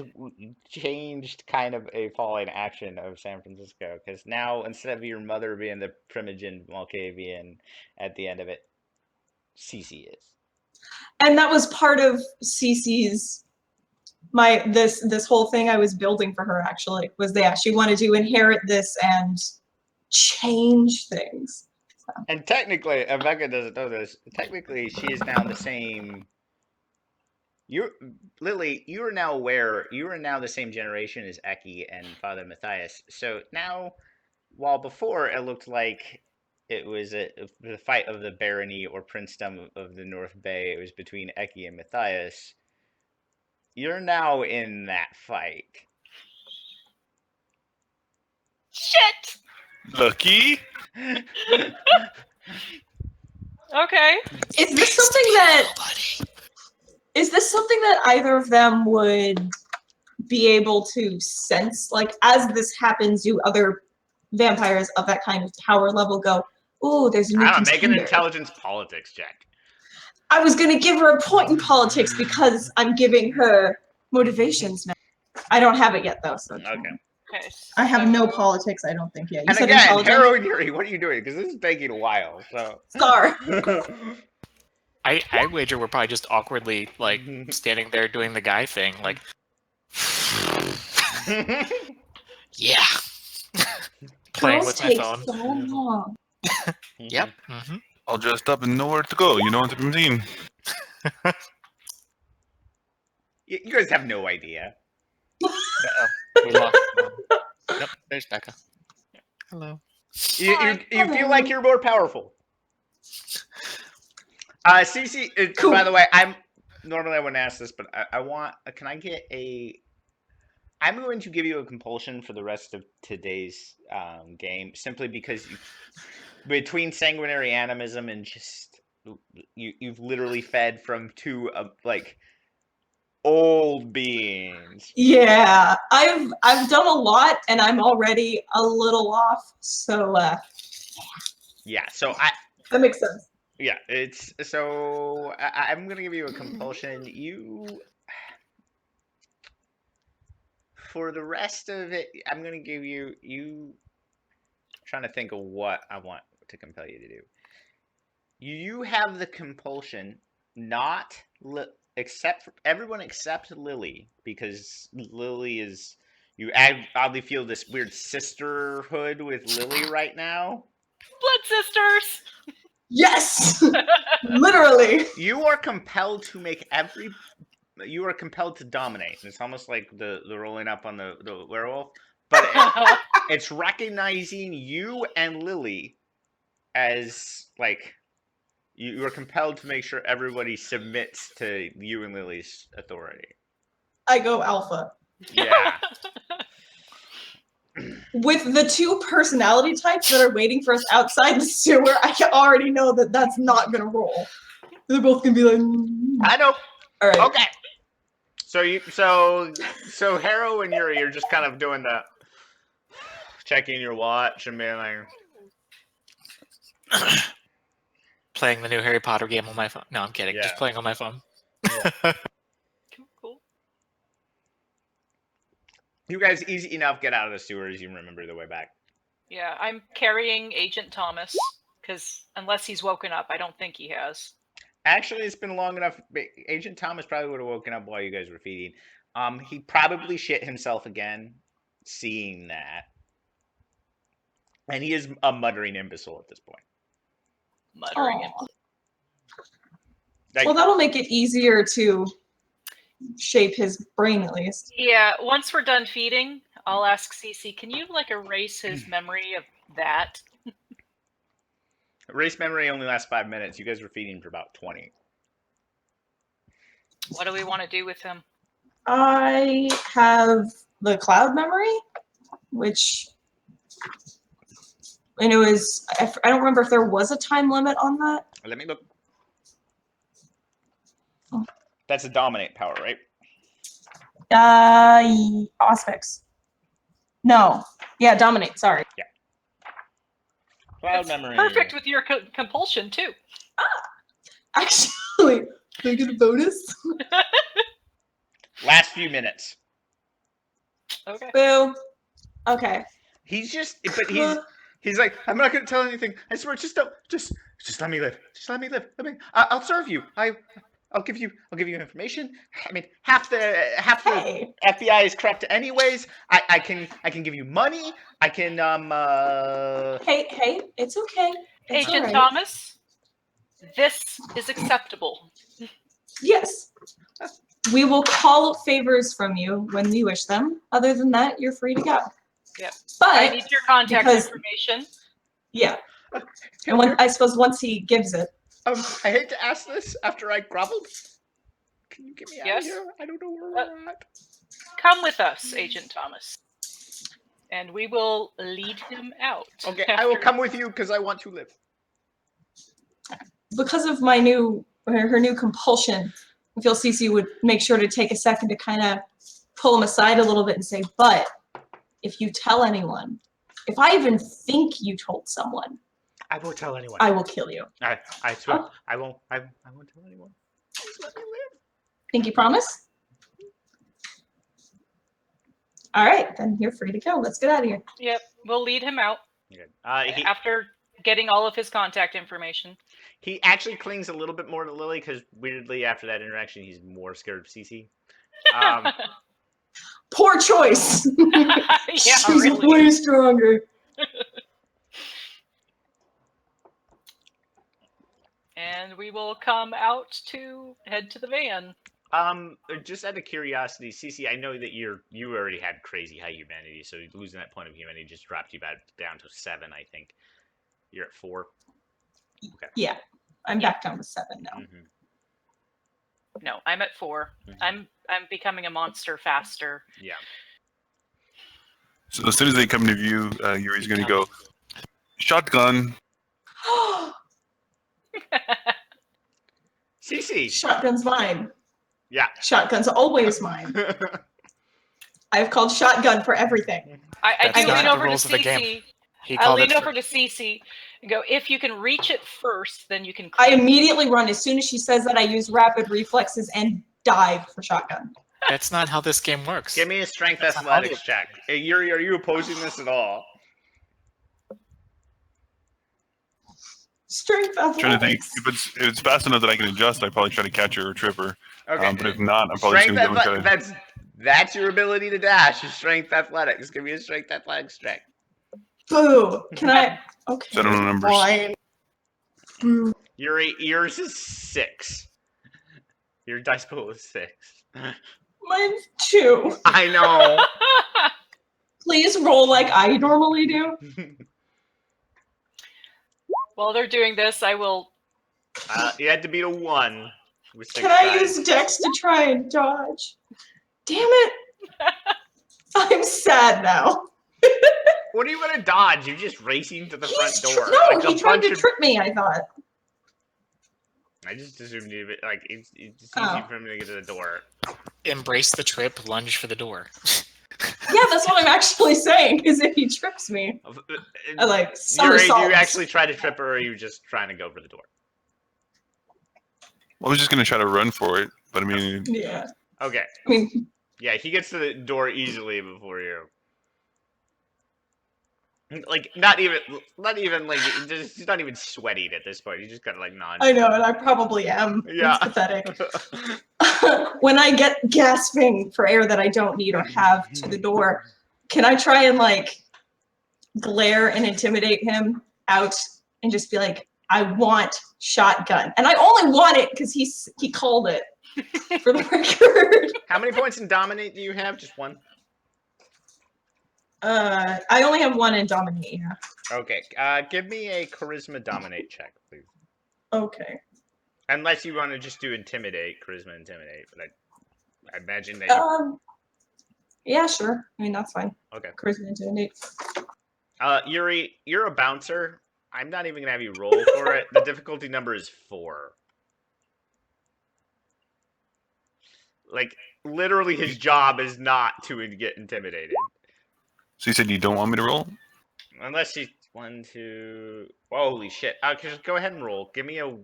changed kind of a falling action of San Francisco, because now instead of your mother being the primogen Malkavian at the end of it, Cece is. and that was part of Cece's this whole thing I was building for her actually was that she wanted to inherit this and change things. And technically, Becca doesn't know this. Technically, she is now the same. Lily. You are now aware. You are now the same generation as Eki and Father Matthias. So now, while before it looked like it was the fight of the barony or princedom of the North Bay, it was between Eki and Matthias. You're now in that fight. Shit. Lucky. Okay. Is this something that either of them would be able to sense? Like, as this happens, do other vampires of that kind of tower level go, "Ooh, there's a new I don't know, make an contender." intelligence politics check. I was gonna give her a point in politics because I'm giving her motivations now. I don't have it yet though, so it's Okay. fine. Okay. I have no so- politics, I don't think yet. You And said again, intelligence? Hero and Yuri, what are you doing? Because this is taking a while. So. Sorry. I wager we're probably just awkwardly like standing there doing the guy thing, like, yeah, playing Girls with my take phone. so long. Yep. Mm-hmm. All dressed up and nowhere to go. You know what I mean? You guys have no idea. We lost. Yep. There's Becca. Hello. You feel like you're more powerful. Cece, Cool. by the way, I wouldn't ask this, but I want. Can I get a? I'm going to give you a compulsion for the rest of today's game, simply because between sanguinary animism and just you've literally fed from two like old beings. Yeah, I've done a lot and I'm already a little off, so Yeah, so that makes sense. yeah, it's so I'm gonna give you a compulsion. You for the rest of it, I'm gonna give you. Trying to think of what I want to compel you to do. You have the compulsion not except everyone except Lily, because Lily is you oddly feel this weird sisterhood with Lily right now. Blood sisters. Yes, literally. You are compelled to make you are compelled to dominate. It's almost like the rolling up on the werewolf, but it's recognizing you and Lily as like you are compelled to make sure everybody submits to you and Lily's authority. I go alpha. Yeah. With the two personality types that are waiting for us outside the sewer, I can already know that that's not gonna roll. They're both gonna be like, I know. all right. Okay. So Harrow and Yuri are just kind of doing the checking your watch and being like Playing the new Harry Potter game on my phone. No, I'm kidding. Yeah. Just playing on my phone. Cool. you guys easy enough get out of the sewers, you remember the way back. Yeah, I'm carrying Agent Thomas because unless he's woken up, I don't think he has. Actually, it's been long enough. Agent Thomas probably would have woken up while you guys were feeding. He probably shit himself again, seeing that. And he is a muttering imbecile at this point. Muttering him. Aw. Like, Well, that'll make it easier to shape his brain at least. Yeah, once we're done feeding, I'll ask Cece, can you like erase his memory of that? race memory only lasts 5 minutes. You guys were feeding for about 20. What do we want to do with him? I have the cloud memory, which, and it was, I don't remember if there was a time limit on that. Let me look. Oh. That's a dominate power, right? Auspex. No. Yeah, dominate, sorry. Cloud That's memory. perfect with your compulsion too. Actually, can I get a bonus? Last few minutes. Okay. Boo. Okay. He's just, but he's like, I'm not going to tell anything. I swear, just let me live. Just let me live. I'll serve you. I'll give you information. I mean, half the Hey, FBI is corrupt anyways. I can give you money. I can hey, it's okay. It's Agent all right. Thomas, this is acceptable. Yes. We will call favors from you when we wish them. Other than that, you're free to go. Yep. But I need your contact because- information. yeah. And I suppose once he gives it, I hate to ask this after I groveled. Can you get me out Yes? of here? I don't know where we're at. Come with us, Agent Thomas. And we will lead him out. Okay, I will after- come with you because I want to live. because of her new compulsion, I feel Cece would make sure to take a second to kind of pull him aside a little bit and say, but if you tell anyone, if I even think you told someone, I won't tell anyone. I will kill you. I swear, Oh. I won't tell anyone. Just let me live. Pinky promise? All right, then you're free to go. Let's get out of here. Yep, we'll lead him out Good. after getting all of his contact information. He actually clings a little bit more to Lily because weirdly after that interaction he's more scared of Cece. Poor choice. Yeah, She's really. way stronger. And we will come out to head to the van. Just out of curiosity, Cece, I know that you already had crazy high humanity, so losing that point of humanity just dropped you down to 7, I think. You're at 4. Yeah, I'm back down to 7 now. Mm-hmm. No, I'm at 4. Mhm. I'm becoming a monster faster. Yeah. So as soon as they come to view, Yuri's going to go, shotgun. Cece. Shotgun's mine. Yeah. Shotgun's always mine. I've called shotgun for everything. I That's do not lean the over to rules of the game. Cece. He I called lean it over to Cece and go, if you can reach it first, then you can I clean. immediately run. As soon as she says that, I use rapid reflexes and dive for shotgun. That's not how this game works. Give me a strength That's athletics check. Hey, Yuri, are you opposing this at all? Strength Trying to think. athletics. If it's fast enough that I can adjust, I'd probably try to catch her or trip her. Okay. But if not, I'm probably just Strength going to go and try to... that's your ability to dash. Is strength athletics. Give me a strength athletics check. Boo. Can I? Okay. So I don't know numbers. Fine. Boo. Yours is 6. Your dice pool is 6. Mine's 2. I know. Please roll like I normally do. While they're doing this, I will. You had to beat a 1. With 6 Can I dice. use Dex to try and dodge? Damn it. I'm sad now. What are you gonna dodge? You're just racing to the front door. No, like he a tried bunch to of. trip me, I thought. I just assumed you like it's easy Oh. for him to get to the door. Embrace the trip, lunge for the door. Yeah, that's what I'm actually saying, is if he trips me. I like Yuri, do somersaults. you actually try to trip her, or are you just trying to go for the door? I was just going to try to run for it, but I mean, Yeah. Okay. I mean, Yeah, he gets to the door easily before you. Like not even like he's not even sweating at this point. He's just kind of like nodding. I know, and I probably am. Yeah. It's pathetic. When I get gasping for air that I don't need or have to the door, can I try and like glare and intimidate him out and just be like, I want shotgun. And I only want it because he called it for the record. How many points in dominate do you have? Just 1. I only have 1 in dominate, yeah. Okay. Give me a charisma dominate check, please. Okay. Unless you want to just do intimidate, charisma intimidate, but I imagine that you Yeah, sure. I mean, that's fine. okay. Charisma intimidate. Yuri, you're a bouncer. I'm not even gonna have you roll for it. The difficulty number is 4. Like literally, his job is not to get intimidated, so you said you don't want me to roll? unless he 1, 2. Holy shit! Just go ahead and roll. Give me a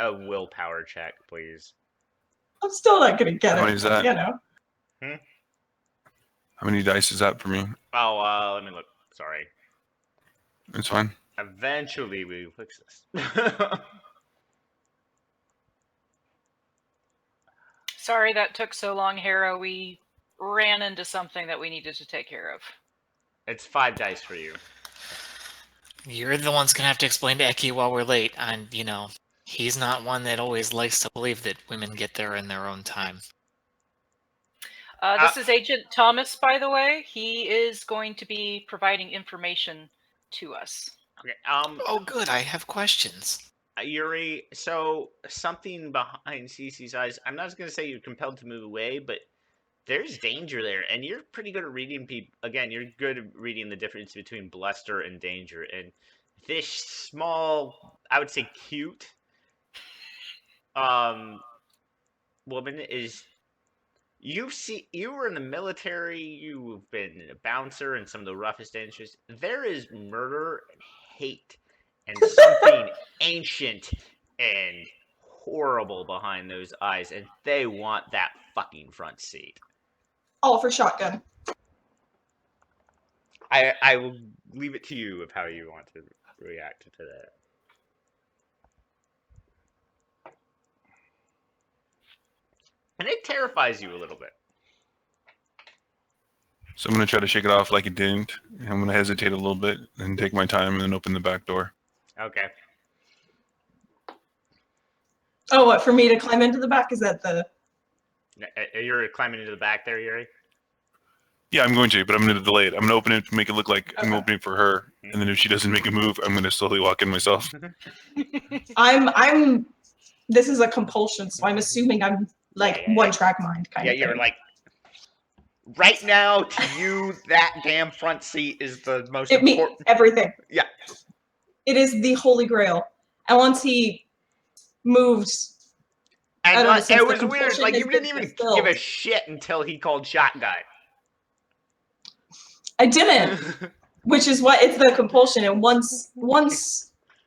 willpower check, please. I'm still not gonna get How it. many is that? You know. How many dice is that for me? Oh, let me look. Sorry. It's fine. Eventually, we will fix this. Sorry that took so long, Harrow. We ran into something that we needed to take care of. It's 5 dice for you. You're the one's gonna have to explain to Eki while we're late, and he's not one that always likes to believe that women get there in their own time. This is Agent Thomas, by the way. He is going to be providing information to us. Okay. Oh, good. I have questions. Yuri, so something behind Cece's eyes. I'm not going to say you're compelled to move away, but there's danger there, and you're pretty good at reading people. Again, you're good at reading the difference between bluster and danger. And this small, I would say, cute, woman is. You were in the military. You've been a bouncer in some of the roughest industries. There is murder and hate and something ancient and horrible behind those eyes, and they want that fucking front seat. All for shotgun. I will leave it to you of how you want to react to that. And it terrifies you a little bit. So I'm going to try to shake it off like it didn't. I'm going to hesitate a little bit and take my time and then open the back door. Okay. Oh, what, for me to climb into the back? Is that the... You're climbing into the back there, Yuri? Yeah, I'm going to, but I'm going to delay it. I'm going to open it to make it look like I'm Okay. opening for her. And then if she doesn't make a move, I'm going to slowly walk in myself. I'm... This is a compulsion, so I'm assuming I'm, like, Yeah. one-track mind kind Yeah, of you're thing. like, right now, to you, that damn front seat is the most It means important. everything. Yeah. It is the holy grail. And once he moved... I And don't know, like, since it the was weird. compulsion Like, has you didn't been even fulfilled. give a shit until he called shotgun. I didn't, which is what it's the compulsion. And once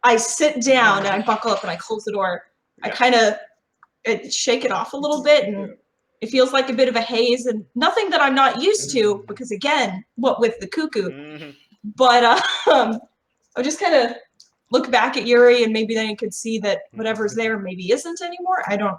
I sit down and I buckle up and I close the door, I Yeah. kind of shake it off a little bit, and it feels like a bit of a haze and nothing that I'm not used to because again, what with the cuckoo. Mhm. But I just kind of look back at Yuri, and maybe then you could see that whatever's there maybe isn't anymore. I don't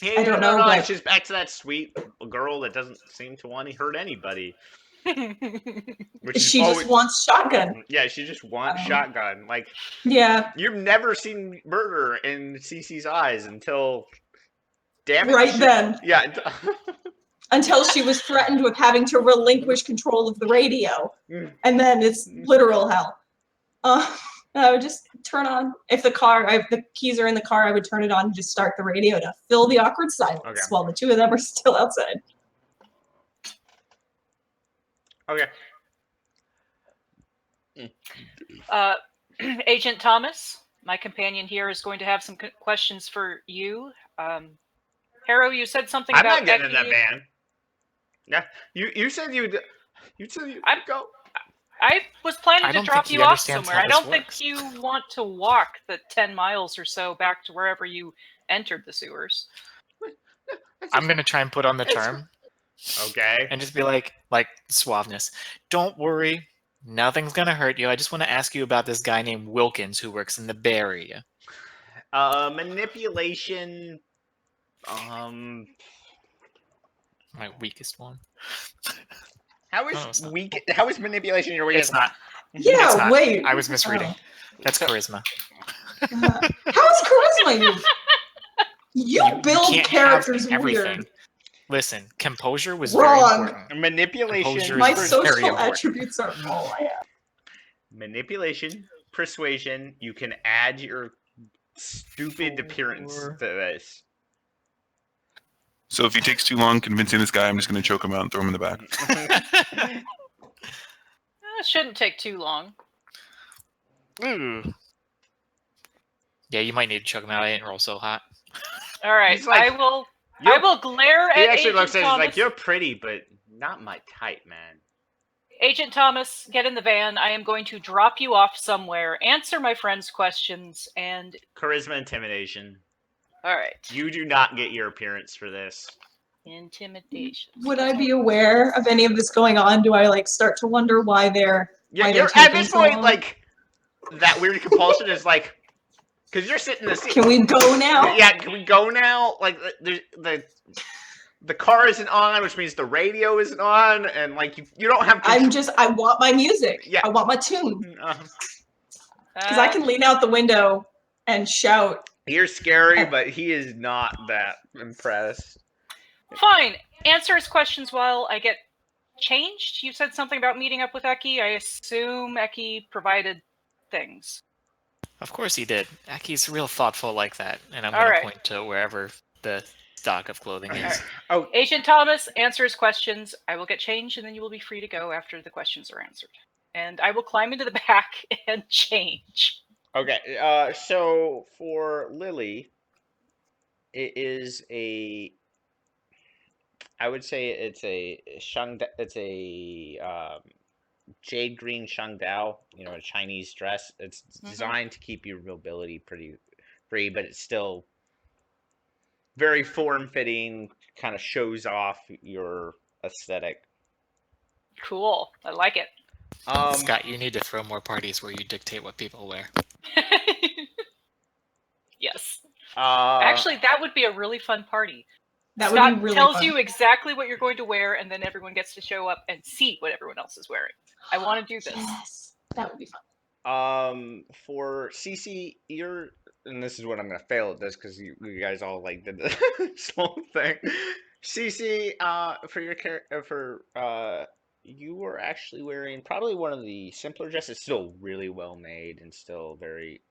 know, No, but- it's just back to that sweet girl that doesn't seem to want to hurt anybody. Which is she just always- wants shotgun. Yeah, she just wants Oh. shotgun. Like, Yeah, you've never seen murder in Cece's eyes until. Damn it. right then. Yeah. Until she was threatened with having to relinquish control of the radio. And then it's literal hell. I would just turn on, if the keys are in the car, I would turn it on and just start the radio to fill the awkward silence Okay. while the two of them are still outside. Okay. Agent Thomas, my companion here, is going to have some questions for you. Harrow, you said something I'm about not getting in that Eki. van. Yeah. You said you'd go. I was planning I to don't drop think you he off understands somewhere. how I don't this think works. you want to walk the 10 miles or so back to wherever you entered the sewers. I'm gonna try and put on the charm Okay. and just be like suaveness. Don't worry, nothing's gonna hurt you. I just want to ask you about this guy named Wilkins who works in the Bay Area. Manipulation. My weakest one. How No, is it's not. weak? How is manipulation your weakest? It's not. Yeah, It's not. wait. I was misreading. Oh. That's charisma. How is charisma you build can't characters have everything. weird. Listen, composure was Wrong. very important. Manipulation. Composure My is very social important. attributes are all I have. Manipulation, persuasion. You can add your stupid appearance to this. So if he takes too long convincing this guy, I'm just going to choke him out and throw him in the back. It shouldn't take too long. Ooh. Yeah, you might need to choke him out. I didn't roll so hot. All right, He's like, I will You're- glare He at actually Agent looks at it Thomas. like, you're pretty, but not my type, man. Agent Thomas, get in the van. I am going to drop you off somewhere. Answer my friend's questions, and Charisma, intimidation. all right, You do not get your appearance for this. intimidation. Would I be aware of any of this going on? Do I start to wonder why they're Yeah, Why they're you're at taking this so point, long? like, that weird compulsion is like, because you're sitting in the seat. Can we go now? Yeah, can we go now? Like, there's the the car isn't on, which means the radio isn't on, and like you don't have. I want my music. Yeah. I want my tune. Because I Uh, can lean out the window and shout. You're scary, but he is not that impressed. Fine. Answer his questions while I get changed. You said something about meeting up with Eki. I assume Eki provided things. Of course he did. Aki's real thoughtful like that, and I'm All going right. to point to wherever the stock of clothing is. Oh, Agent Thomas, answer his questions. I will get changed, and then you will be free to go after the questions are answered. And I will climb into the back and change. okay. So for Lily, it is a. I would say it's a jade green Shangdao, a Chinese dress. It's designed to keep your mobility pretty free, but it's still very form-fitting, kind of shows off your aesthetic. Cool. I like it. Scott, you need to throw more parties where you dictate what people wear. Yes. Uh, Actually, that would be a really fun party. That Scott would be really tells fun. you exactly what you're going to wear, and then everyone gets to show up and see what everyone else is wearing. I want to do this. Yes, that would be fun. For Cece, and this is what I'm gonna fail at this because you guys all like did this whole thing. Cece, for your character, you were actually wearing probably one of the simpler dresses, still really well made and still very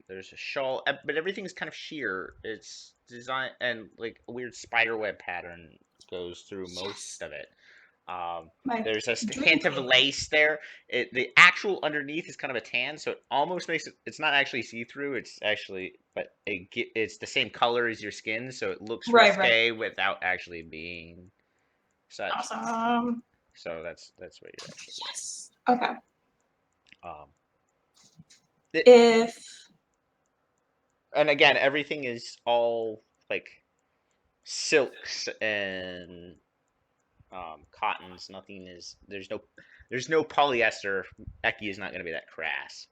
there's a shawl, but everything's kind of sheer. It's designed and like a weird spiderweb pattern goes through most of it. There's a hint of lace there. The actual underneath is kind of a tan, so it almost makes it. It's not actually see-through. It's actually, but it's the same color as your skin, so it looks risque without actually being such. Awesome. So that's what you're actually. Yes. Okay. If and again, everything is all like silks and cottons. Nothing is. There's no polyester. Eki is not going to be that crass.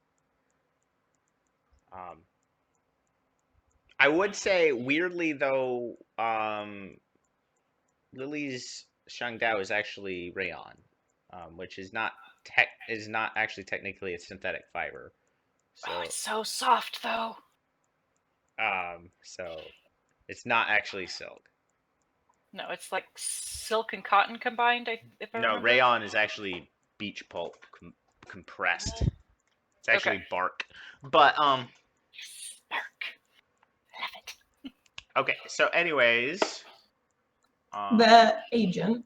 I would say weirdly though, Lily's Shangdao is actually rayon, which is not actually technically a synthetic fiber. So, Oh, it's so soft though. So it's not actually silk. No, it's like silk and cotton combined. If I No, remember. rayon is actually beech pulp compressed. It's actually bark. But Bark. I love it. okay. So, anyways, The agent.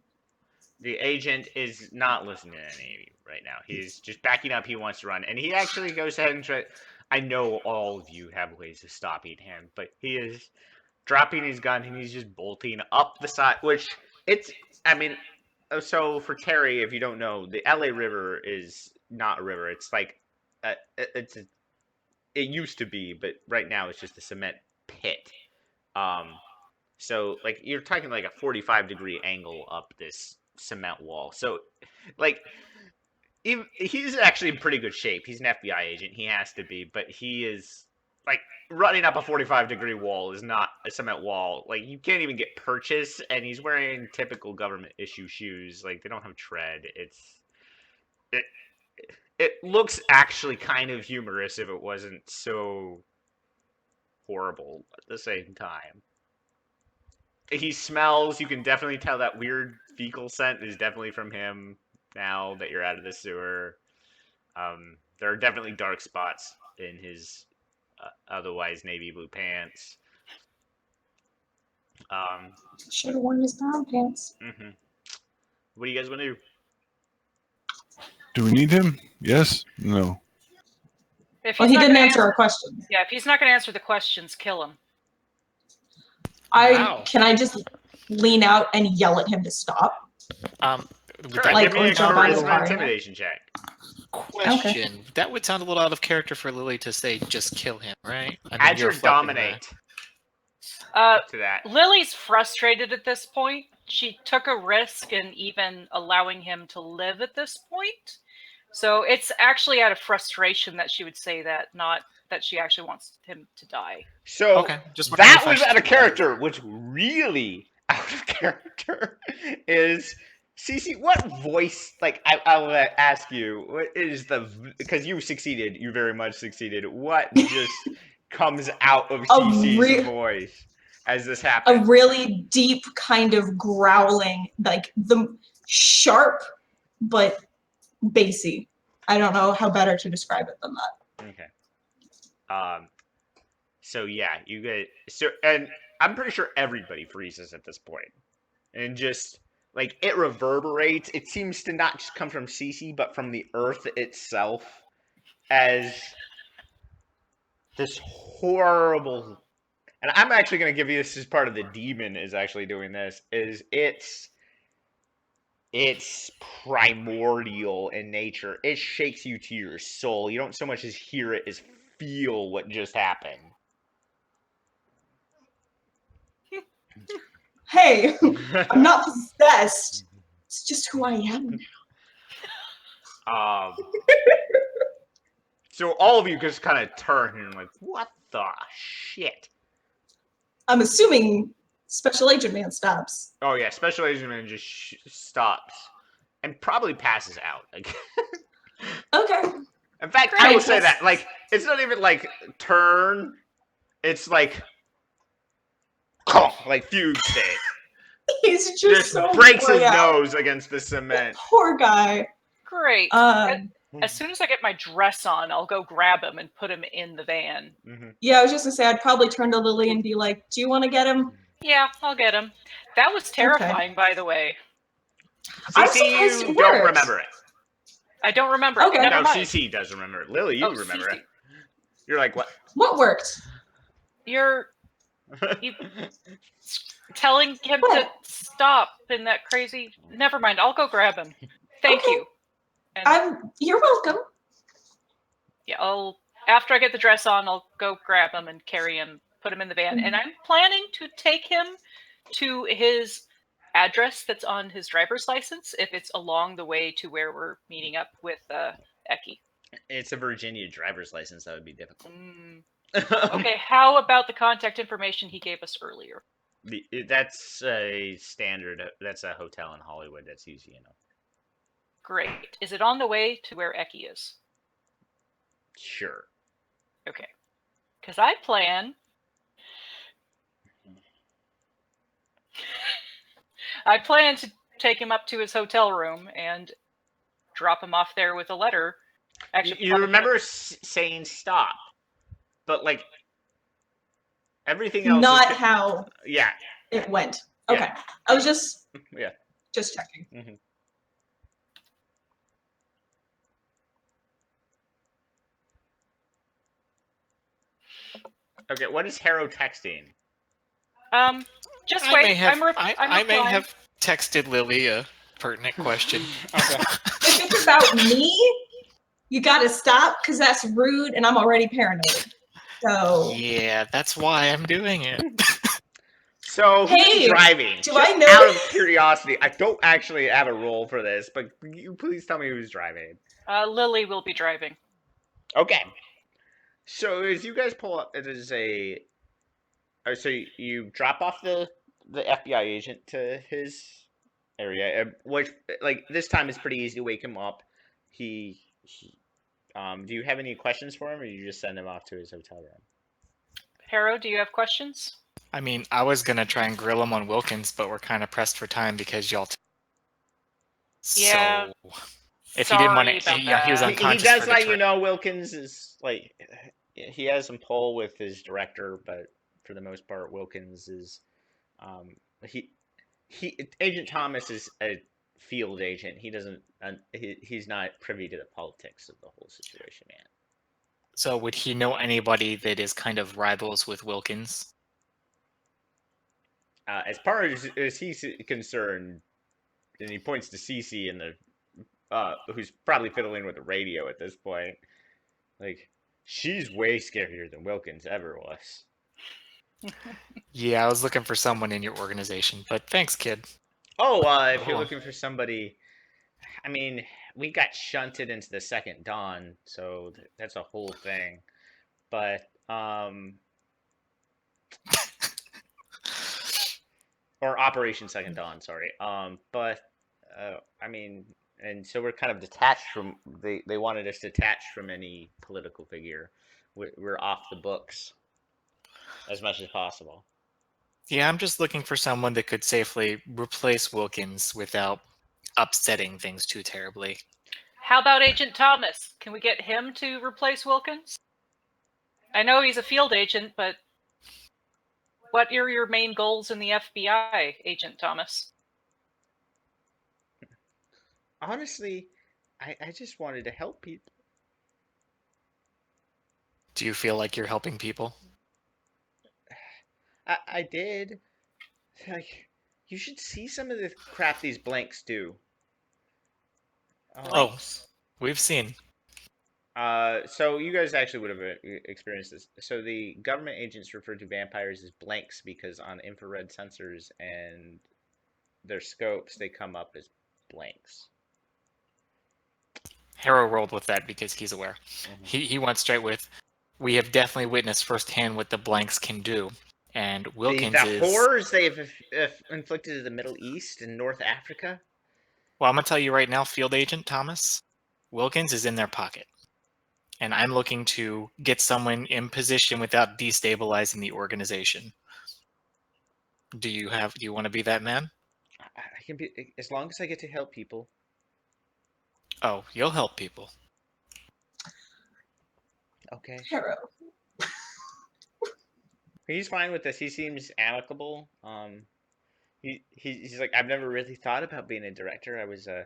the agent is not listening to any of you right now. He's just backing up. He wants to run, and he actually goes ahead and try. I know all of you have ways of stopping him, but he is dropping his gun and he's just bolting up the side. Which so for Terry, if you don't know, the LA River is not a river. It's like it used to be, but right now it's just a cement pit. So like you're talking like a 45-degree angle up this cement wall. So like he's actually in pretty good shape. He's an FBI agent. He has to be, but he is like running up a 45-degree wall is not a cement wall. Like you can't even get purchase, and he's wearing typical government issue shoes. Like they don't have tread. It looks actually kind of humorous if it wasn't so horrible at the same time. He smells. You can definitely tell that weird fecal scent is definitely from him now that you're out of the sewer. There are definitely dark spots in his otherwise navy blue pants. Should have worn his brown pants. Mm-hmm. What do you guys want to do? Do we need him? Yes? No. If Well, he's he not didn't gonna answer our questions. Yeah, if he's not going to answer the questions, kill him. Wow. Can I just lean out and yell at him to stop? Would Sure, that like, give me a or jump out of the charisma car. intimidation check. question? That would sound a little out of character for Lily to say, "Just kill him," right? I mean, Add you're your reflecting dominate to that. Lily's frustrated at this point. She took a risk in even allowing him to live at this point. So it's actually out of frustration that she would say that, not that she actually wants him to die. So Okay, just wondering that if I was should out of do that. character, which really out of character is Cece. What voice? Like I'll ask you. What is because you succeeded? You very much succeeded. What just comes out of Cece's voice as this A happens? really deep kind of growling, like the sharp but bassy. I don't know how better to describe it than that. Okay. So yeah, you get and I'm pretty sure everybody freezes at this point, and just like it reverberates. It seems to not just come from Cece, but from the earth itself, as this horrible. And I'm actually going to give you this as part of the demon is actually doing this. It's primordial in nature. It shakes you to your soul. You don't so much as hear it as feel what just happened. Hey, I'm not possessed. It's just who I am. So all of you just kind of turn and like, what the shit? I'm assuming Special Agent Man stops. Oh yeah, Special Agent Man just stops and probably passes out. Like, Okay. in fact, I will say that like it's not even like turn. It's like fugue state. He's just so breaks his worn out. nose against the cement. Poor guy. Great. As soon as I get my dress on, I'll go grab him and put him in the van. Yeah, I was just gonna say I'd probably turn to Lily and be like, "Do you want to get him?" Yeah, I'll get him. That was terrifying, by the way. I'm CC, surprised you it don't worked. remember it. I don't remember. Okay. It. Never No, mind. CC does remember it. Lily, you remember CC. it. You're like, what? What worked? You're telling him to What? stop in that crazy. Never mind. I'll go grab him. Thank Okay. you. And You're welcome. yeah, after I get the dress on, I'll go grab him and carry him, put him in the van. And I'm planning to take him to his address that's on his driver's license if it's along the way to where we're meeting up with Eki. It's a Virginia driver's license. That would be difficult. Okay, how about the contact information he gave us earlier? That's a standard. That's a hotel in Hollywood. That's easy enough. Great. Is it on the way to where Eki is? Sure. Okay. Because I plan... to take him up to his hotel room and drop him off there with a letter. Actually, you remember saying stop, but like everything else. Not how Yeah. it went. Yeah. Okay. I was just checking. Okay, what is Harrow texting? Just I wait. may have, I may have texted Lily a pertinent question. Okay. If it's about me, you gotta stop because that's rude and I'm already paranoid. So Yeah, that's why I'm doing it. So Hey, who's driving? do Just I know- Out of curiosity, I don't actually have a role for this, but you please tell me who's driving. Lily will be driving. Okay. So as you guys pull up, it is so you drop off the FBI agent to his area, which like this time is pretty easy to wake him up. Do you have any questions for him, or you just send him off to his hotel room? Harrow, do you have questions? I mean, I was gonna try and grill him on Wilkins, but we're kind of pressed for time because y'all. Yeah. So, if he didn't want to, Sorry yeah, about he was that. He unconscious. does for the let you trip. know Wilkins is like he has some pull with his director, but for the most part, Wilkins is Agent Thomas is a field agent. He doesn't he's not privy to the politics of the whole situation, man. So would he know anybody that is kind of rivals with Wilkins? As far as he's concerned, and he points to Cece and who's probably fiddling with the radio at this point. Like, she's way scarier than Wilkins ever was. Yeah, I was looking for someone in your organization, but thanks, kid. Oh, if you're Oh. looking for somebody, I mean, we got shunted into the Second Dawn, so that's a whole thing. But or Operation Second Dawn. Sorry. But I mean, and so we're kind of detached from. They wanted us detached from any political figure. We're off the books as much as possible. Yeah, I'm just looking for someone that could safely replace Wilkins without upsetting things too terribly. How about Agent Thomas? Can we get him to replace Wilkins? I know he's a field agent, but what are your main goals in the FBI, Agent Thomas? Honestly, I just wanted to help people. Do you feel like you're helping people? I did. Like, you should see some of the crap these blanks do. Oh, we've seen. So you guys actually would have experienced this. So the government agents refer to vampires as blanks because on infrared sensors and their scopes, they come up as blanks. Harrow rolled with that because he's aware. Mhm. He went straight with, we have definitely witnessed firsthand what the blanks can do. And Wilkins the is... horrors they have inflicted to the Middle East and North Africa. Well, I'm going to tell you right now, Field Agent Thomas, Wilkins is in their pocket. And I'm looking to get someone in position without destabilizing the organization. Do you want to be that man? I can be, as long as I get to help people. Oh, you'll help people. Okay. Harrow. He's fine with this. He seems amicable. He's like, I've never really thought about being a director. I was I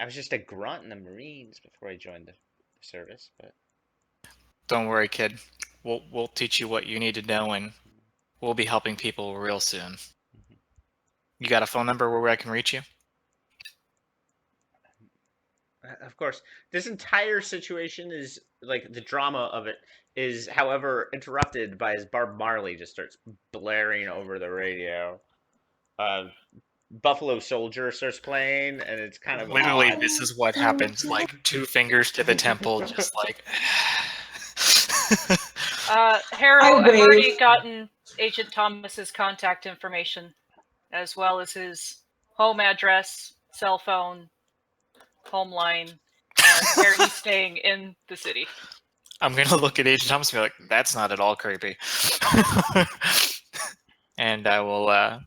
was just a grunt in the Marines before I joined the service. But Don't worry, kid. We'll teach you what you need to know, and we'll be helping people real soon. You got a phone number where I can reach you? of course, this entire situation is like the drama of it is, however, interrupted by as Barb Marley just starts blaring over the radio. Buffalo Soldier starts playing, and it's kind of Literally, odd. this is what happens. Like 2 fingers to the temple, just like. Harrow, I've wave. already gotten Agent Thomas's contact information, as well as his home address, cell phone, home line, and where he's staying in the city. I'm gonna look at Agent Thomas and be like, "That's not at all creepy," and I will,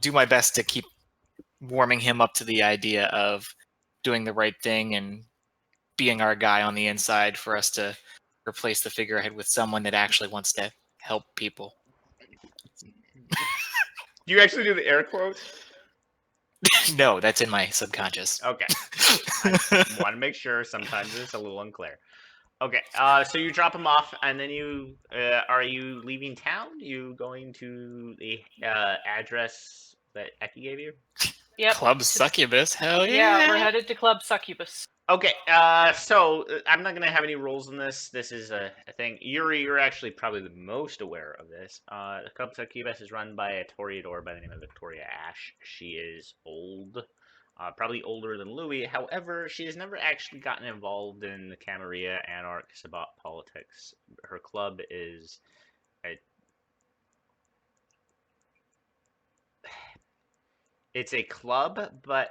do my best to keep warming him up to the idea of doing the right thing and being our guy on the inside for us to replace the figurehead with someone that actually wants to help people. Do you actually do the air quotes? No, that's in my subconscious. Okay. Want to make sure. Sometimes it's a little unclear. Okay. So you drop him off, and then you are you leaving town? You going to the address that Eki gave you? Yep. Club Succubus, hell Yeah, yeah! we're headed to Club Succubus. Okay. So I'm not gonna have any rules in this. This is a thing. Yuri, you're actually probably the most aware of this. The Club Succubus is run by a Toreador by the name of Victoria Ash. She is old. Probably older than Louis. However, she has never actually gotten involved in the Camarilla Anarch Sabbat politics. Her club is it's a club, but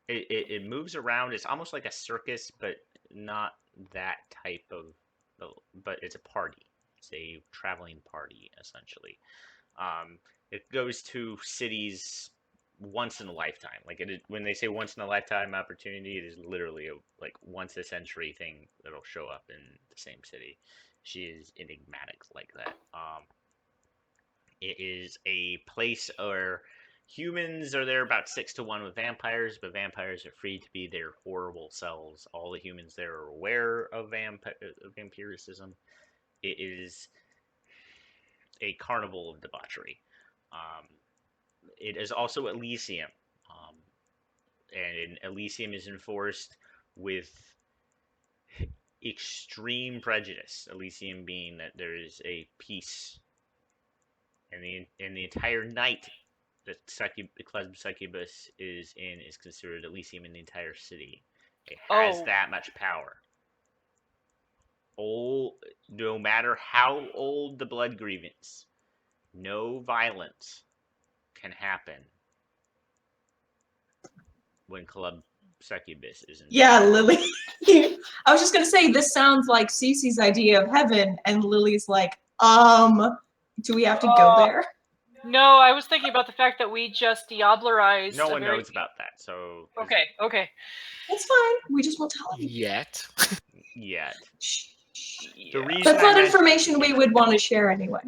it moves around. It's almost like a circus, but not that type of. But it's a party. It's a traveling party, essentially. It goes to cities once in a lifetime. Like when they say once in a lifetime opportunity, it is literally a like once a century thing that'll show up in the same city. She is enigmatic like that. It is a place where humans are there about 6-1 with vampires, but vampires are free to be their horrible selves. All the humans there are aware of vampiricism. It is a carnival of debauchery. It is also Elysium, and Elysium is enforced with extreme prejudice. Elysium being that there is a peace, and the entire night that the Club Succubus is in is considered Elysium in the entire city. It has that much power. No matter how old the blood grievance, no violence can happen when Club Succubus is in. Yeah, Lily. I was just gonna say this sounds like Cece's idea of heaven, and Lily's like, do we have to go there? No, I was thinking about the fact that we just Diablerized. No a one very- knows about that, so Okay. That's fine. We just won't tell him. Yet. yet. Shh. The Yeah. reason That's I not mentioned- information we would want to share anyway.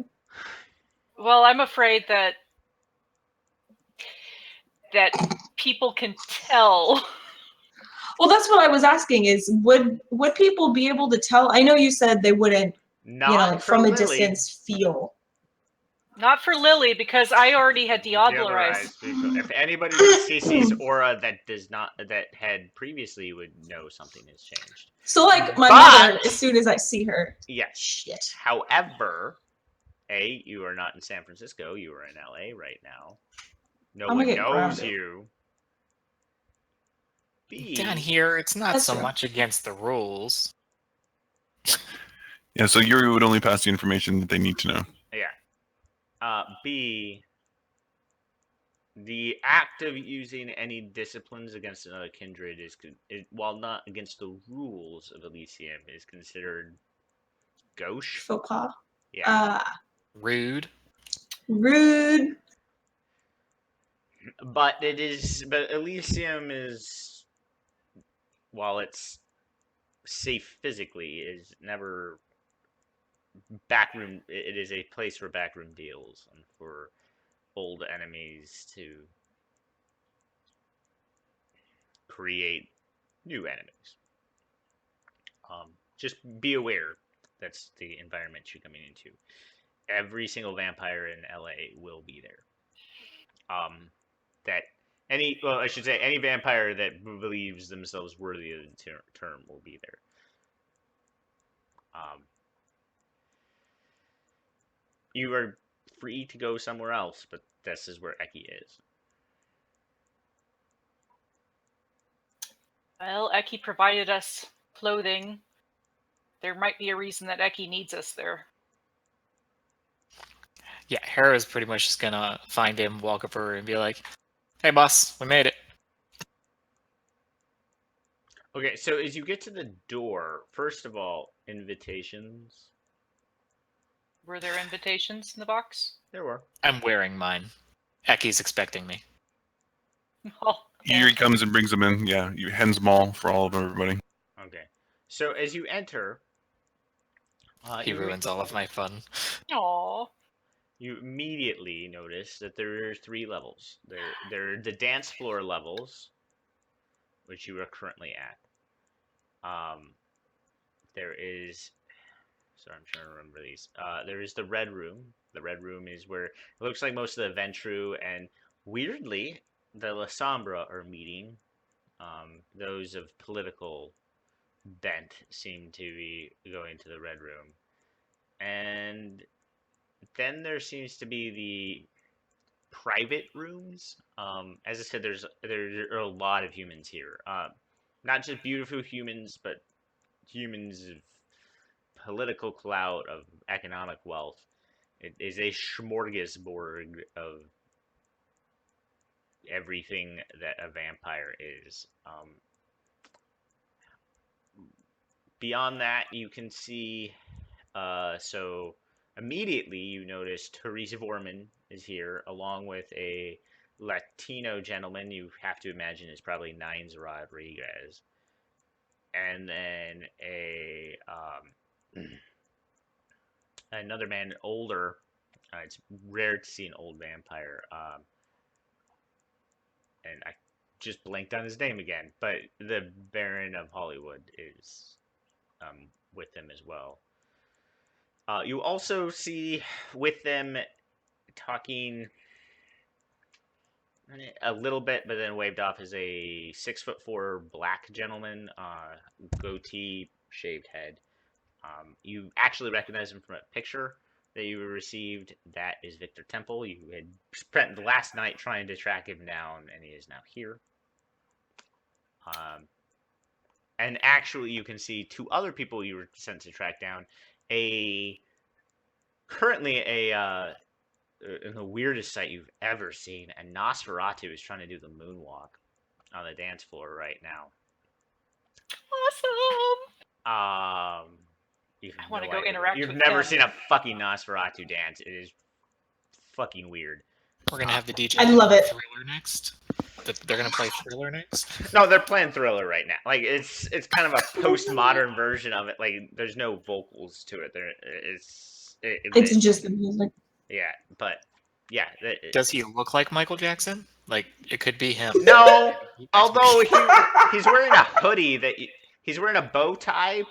Well, I'm afraid that people can tell. Well, that's what I was asking. Is would people be able to tell? I know you said they wouldn't, Not like for from a Lily. distance feel. Not for Lily, because I already had Diablerized. Diablerized. If anybody with Cece's aura that had previously would know something has changed. So, like my But- mother, as soon as I see her, Yes. shit. However, A, you are not in San Francisco. You are in LA right now. No I'm one gonna get knows grounded. you. B, Down here, it's not That's so true. much against the rules. Yeah, so Yuri would only pass the information that they need to know. B, the act of using any disciplines against another kindred while not against the rules of Elysium, is considered gauche. Faux pas. Yeah. Rude. Rude. But Elysium is, while it's safe physically, is never backroom. It is a place for backroom deals and for old enemies to create new enemies. Just be aware that's the environment you're coming into. Every single vampire in LA will be there. I should say any vampire that believes themselves worthy of the term will be there. You are free to go somewhere else, but this is where Eki is. Well, Eki provided us clothing. There might be a reason that Eki needs us there. Yeah, Hera's pretty much just gonna find him, walk up her, and be like, "Hey, boss, we made it." Okay, so as you get to the door, first of all, invitations. Were there invitations in the box? There were. I'm wearing mine. Eki's expecting me. Oh, Yuri comes and brings them in. Yeah, you hands them all for all of everybody. Okay. So as you enter, He ruins all of my fun. Aw. you immediately notice that there are 3 levels. There are the dance floor levels, which you are currently at. There is. Sorry, I'm trying to remember these. There is the red room. The red room is where it looks like most of the Ventru and weirdly the La Sombra are meeting. Those of political bent seem to be going to the red room, and then there seems to be the private rooms. As I said, there are a lot of humans here. Not just beautiful humans, but humans of political clout, of economic wealth. It is a smorgasbord of everything that a vampire is. Beyond that, you can see. So immediately you notice Teresa Vorman is here, along with a Latino gentleman you have to imagine is probably Nines Rodriguez, and then another man, older. It's rare to see an old vampire, and I just blanked on his name again. But the Baron of Hollywood is with them as well. You also see with them talking a little bit, but then waved off, is a 6'4" black gentleman, goatee, shaved head. You actually recognize him from a picture that you received. That is Victor Temple. You had spent the last night trying to track him down, and he is now here. And actually, you can see 2 other people you were sent to track down. Currently a in the weirdest sight you've ever seen, and Nosferatu is trying to do the moonwalk on the dance floor right now. Awesome. You have I wanna no go idea. interact You've with never them. seen a fucking Nosferatu dance. It is fucking weird. We're gonna have the DJ. I love it. Thriller next. They're gonna play Thriller next. No, they're playing Thriller right now. Like it's kind of a postmodern version of it. Like there's no vocals to it. It's just the music. yeah, but yeah. Does he look like Michael Jackson? Like it could be him. No, although he's wearing a hoodie he's wearing a bow tie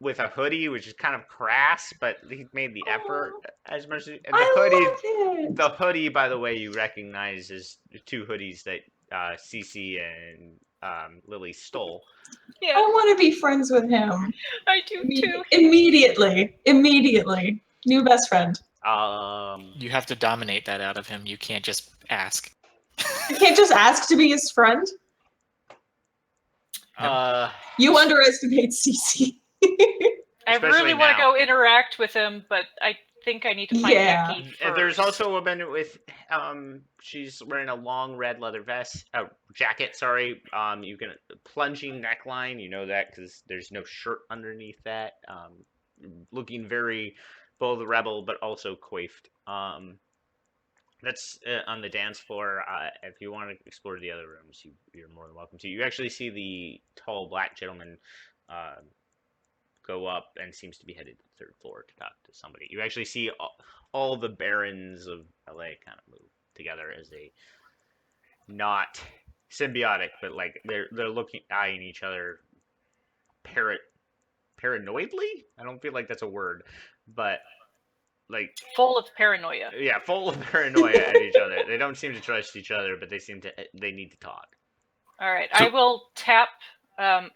with a hoodie, which is kind of crass, but he made the effort as much. And the hoodie, by the way, you recognize is the two hoodies that Cece and Lily stole. I Yeah, want to be friends with him. I do too. Immediately. New best friend. You have to dominate that out of him. You can't just ask. You can't just ask to be his friend. You underestimate Cece. I Especially really want to now. go interact with him, but I think I need to find Yeah. Becky And there's first. also a woman with she's wearing a long red leather jacket. Sorry. You can plunging neckline. You know that because there's no shirt underneath that. Looking very Bo the Rebel, but also coiffed. That's on the dance floor. If you want to explore the other rooms, you're more than welcome to. You actually see the tall black gentleman go up and seems to be headed to the third floor to talk to somebody. You actually see all the barons of LA kind of move together as a not symbiotic, but like they're eyeing each other paranoidly. I don't feel like that's a word, but like Full of paranoia. yeah, full of paranoia at each other. They don't seem to trust each other, but they need to talk. All right, So- I will tap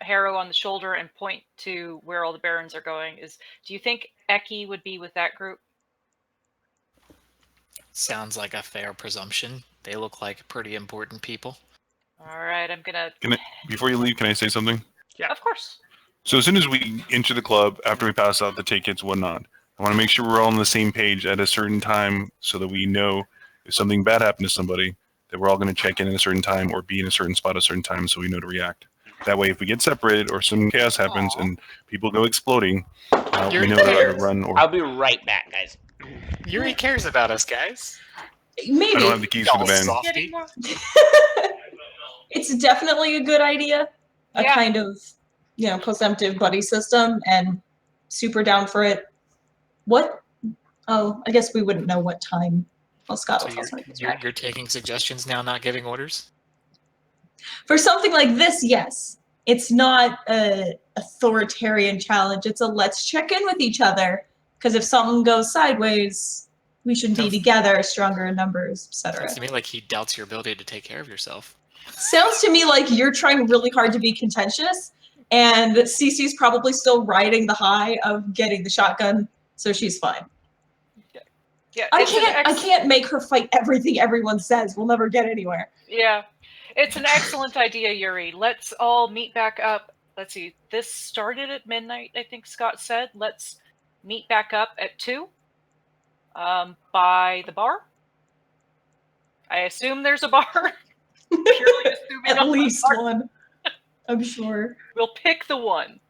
Harrow on the shoulder and point to where all the barons are going. Do you think Eki would be with that group? Sounds like a fair presumption. They look like pretty important people. All right, I'm gonna. Before you leave, can I say something? Yeah. Of course. So as soon as we enter the club, after we pass out the tickets, whatnot, I want to make sure we're all on the same page at a certain time so that we know if something bad happened to somebody, that we're all going to check in at a certain time or be in a certain spot at a certain time so we know to react. That way, if we get separated or some chaos happens and people go exploding, we know how to run. Or I'll be right back, guys. Yuri cares about us, guys. Maybe. I don't have the keys for the Y'all van. softy. It's definitely a good idea. A Yeah. kind of, post-emptive buddy system, and super down for it. What? Oh, I guess we wouldn't know what time. Well, Scott will So tell us when he gets you're, back. you're taking suggestions now, not giving orders? For something like this, yes. It's not a authoritarian challenge. It's a let's check in with each other. Because if something goes sideways, we should be Sounds- together, stronger in numbers, etc. Sounds to me like he doubts your ability to take care of yourself. Sounds to me like you're trying really hard to be contentious, and Cece's probably still riding the high of getting the shotgun, so she's fine. Yeah, I it's an can't make her fight everything everyone says. We'll never get anywhere. Yeah, it's an excellent idea, Yuri. Let's all meet back up. Let's see. This started at midnight, I think Scott said. Let's meet back up at 2 by the bar. I assume there's a bar. Purely assuming At on my least part. one, I'm sure. We'll pick the one,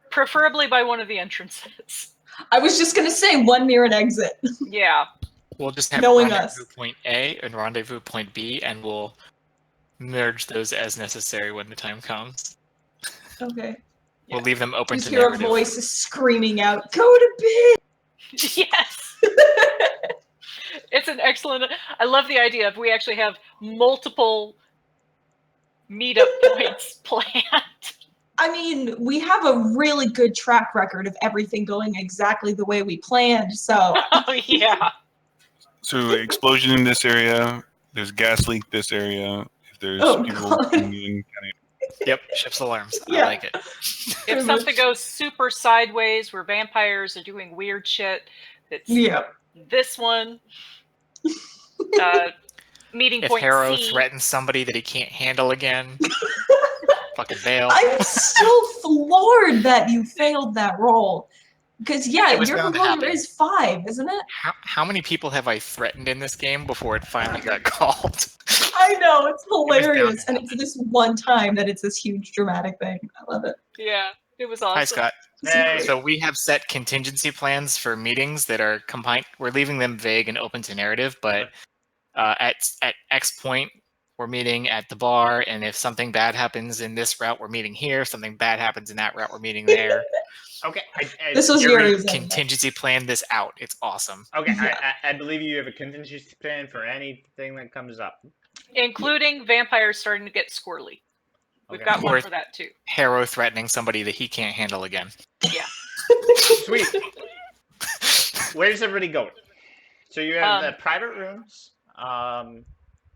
preferably by one of the entrances. I was just gonna say one near an exit. Yeah. We'll just have Knowing rendezvous us. point A and rendezvous point B, and we'll merge those as necessary when the time comes. Okay. We'll leave them open You to hear a narrative. voice screaming out, "Go to bed!" Yes. It's an excellent. I love the idea of we actually have multiple meetup points planned. I mean, we have a really good track record of everything going exactly the way we planned, so Oh yeah. So explosion in this area. There's gas leak this area. If there's Oh, people God. coming in, Yep, ship's alarms. Yeah. I like it. If Pretty something much. goes super sideways where vampires are doing weird shit, it's yeah. this one. Meeting If point Harrow C. threatens somebody that he can't handle again, fucking bail. I'm still floored that you failed that roll. Because yeah, It was your bound to composure happen. is 5, isn't it? How many people have I threatened in this game before it finally got called? I know, it's bound to hilarious. And it's this one time that it's this huge dramatic thing. I love it. Yeah, it was awesome. Hi, Scott. Hey. So we have set contingency plans for meetings that are combined. We're leaving them vague and open to narrative, but at X point, we're meeting at the bar, and if something bad happens in this route, we're meeting here. If something bad happens in that route, we're meeting there. Okay. This was Yuri, yours. Contingency plan this out. It's awesome. Okay, Yeah. I believe you have a contingency plan for anything that comes up. Including vampires starting to get squirrely. We've Okay. got one Or- for that too. Harrow threatening somebody that he can't handle again. Sweet. Where's everybody going? So you have the Um, private rooms.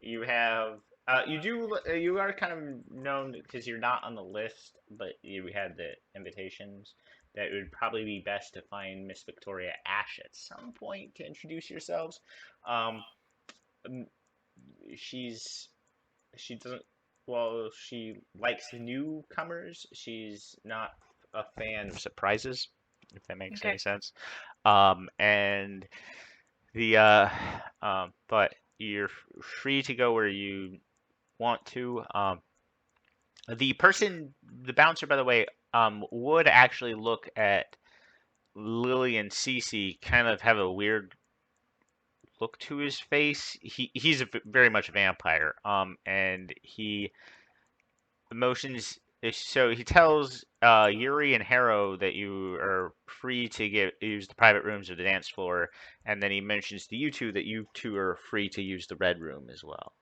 You have you are kind of known because you're not on the list, but you had the invitations. That it would probably be best to find Miss Victoria Ash at some point to introduce yourselves. Um, she doesn't. Well, she likes newcomers. She's not a fan of surprises, if that makes Okay. any sense. And the but you're free to go where you want to. The bouncer, by the way, would actually look at Lily and Cece, kind of have a weird look to his face. He's very much a vampire. And he motions. So he tells Yuri and Harrow that you are free to use the private rooms or the dance floor, and then he mentions to you two that you two are free to use the red room as well.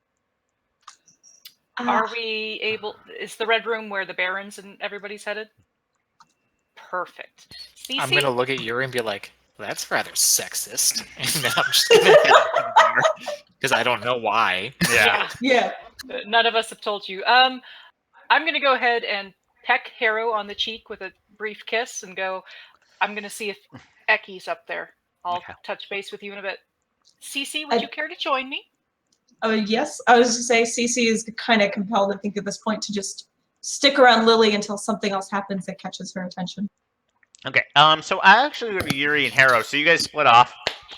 Are we able? Is the red room where the barons and everybody's headed? Perfect. CC? I'm gonna look at Yuri and be like, "That's rather sexist," and then I'm just gonna head out the bar because I don't know why. Yeah. Yeah. None of us have told you. I'm gonna go ahead and peck Harrow on the cheek with a brief kiss and go. I'm gonna see if Ecky's up there. I'll Okay. touch base with you in a bit. CC, would I- you care to join me? Yes, I was going to say Cece is kind of compelled, I think, at this point to just stick around Lily until something else happens that catches her attention. Okay. So I actually go to Yuri and Harrow. So you guys split off.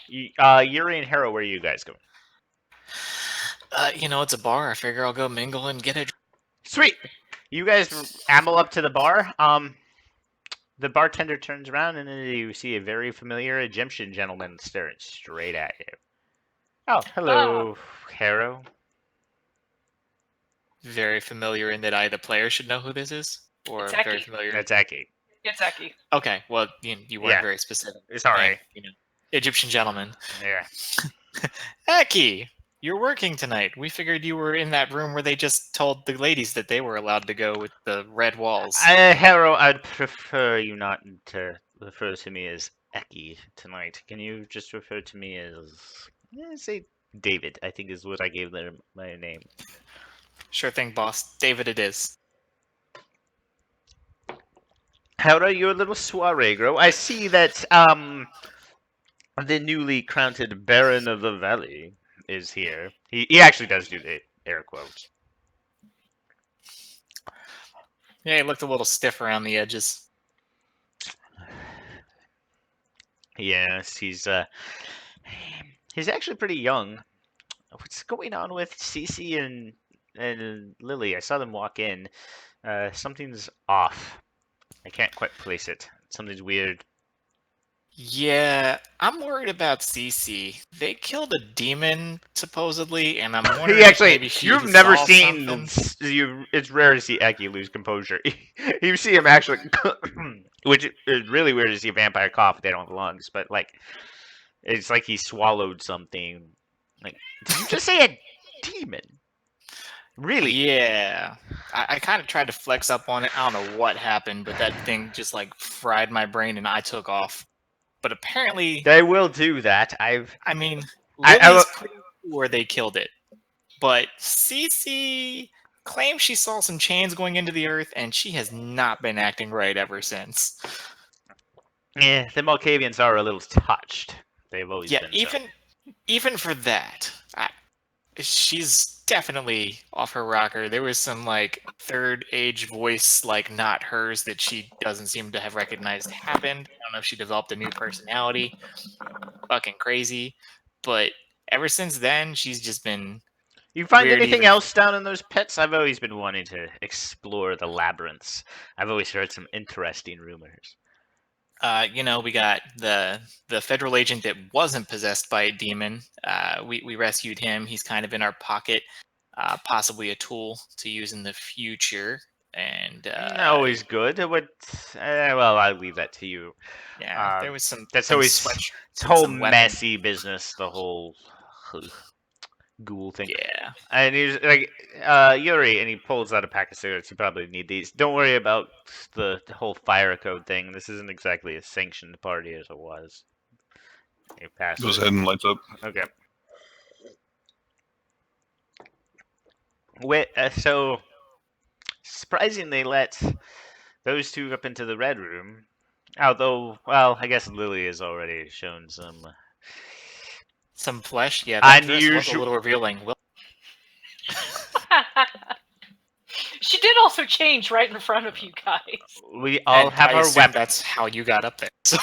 Yuri and Harrow, where are you guys going? It's a bar. I figure I'll go mingle and get a. Sweet. You guys amble up to the bar. The bartender turns around and then you see a very familiar Egyptian gentleman staring straight at you. Oh, hello, Harrow. Very familiar in that I, the player, should know who this is, or It's very Ecky. familiar. That's Eki. It's Ecky. Okay, well, you weren't Yeah. very specific. Sorry. Egyptian gentleman. Yeah. Eki, you're working tonight. We figured you were in that room where they just told the ladies that they were allowed to go with the red walls. Harrow, I'd prefer you not to refer to me as Eki tonight. Can you just refer to me as, say, David? I think is what I gave them my name. Sure thing, boss. David, it is. Harrow, your little soiree grow. I see that the newly crowned Baron of the Valley is here. He actually does do the air quotes. Yeah, he looked a little stiff around the edges. Yes, he's actually pretty young. What's going on with Cece and Lily? I saw them walk in. Something's off. I can't quite place it. Something's weird. Yeah, I'm worried about Cece. They killed a demon, supposedly, and I'm wondering He if actually, maybe she you've never saw seen. something. It's rare to see Eki lose composure. You see him actually, which is really weird to see a vampire cough if they don't have lungs. But like, it's like he swallowed something. Like, did you just say a demon? Really? Yeah. I kind of tried to flex up on it. I don't know what happened, but that thing just like fried my brain and I took off. But apparently, They will do that. I mean, I Lily's pretty sure they killed it. But Cece claims she saw some chains going into the earth, and she has not been acting right ever since. Yeah, the Malkavians are a little touched. They've always Yeah, been so. even for that, she's definitely off her rocker. There was some like third age voice, like not hers, that she doesn't seem to have recognized happened. don't know if she developed a new personality, fucking crazy. But ever since then, she's just been You find weird. anything Even else down in those pits? I've always been wanting to explore the labyrinths. I've always heard some interesting rumors. we got the federal agent that wasn't possessed by a demon. We rescued him. He's kind of in our pocket, possibly a tool to use in the future. And Always good. Well, I'll leave that to you. yeah, there was some. That's some always sweat- it's a whole some weapons. messy business. The whole ghoul thing. Yeah. And he's like, Yuri, and he pulls out a pack of cigarettes. You probably need these. Don't worry about the whole fire code thing. This isn't exactly a sanctioned party as it was. He passes. Goes ahead and lights up. Okay. So surprisingly, let those two up into the red room. Although, well, I guess Lily has already shown Some flesh. Yeah, that dress was a Unusual- little revealing. Well, She did also change right in front of you guys. we all and have I our assume weapons. That's how you got up there. So.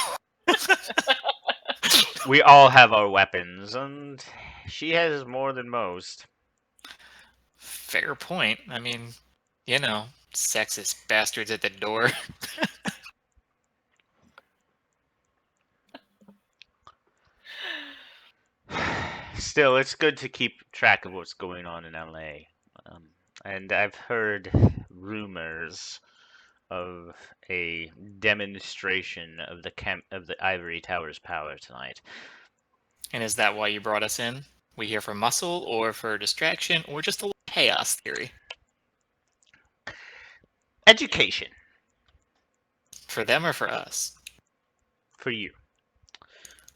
We all have our weapons, and she has more than most. Fair point. I mean, sexist bastards at the door. Still, it's good to keep track of what's going on in LA. And I've heard rumors of a demonstration of the Ivory Tower's power tonight. And is that why you brought us in? We here for muscle, or for distraction, or just a little chaos theory? Education For them or for us? for you.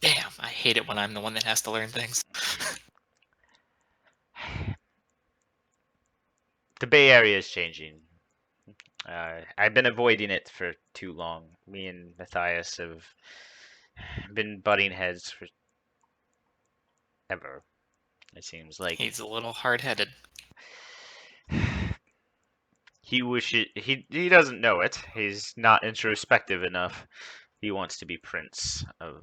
Damn, I hate it when I'm the one that has to learn things. The Bay Area is changing. I've been avoiding it for too long. Me and Matthias have been butting heads for ever. It seems like He's a little hard-headed. he wishes he doesn't know it. He's not introspective enough. He wants to be prince of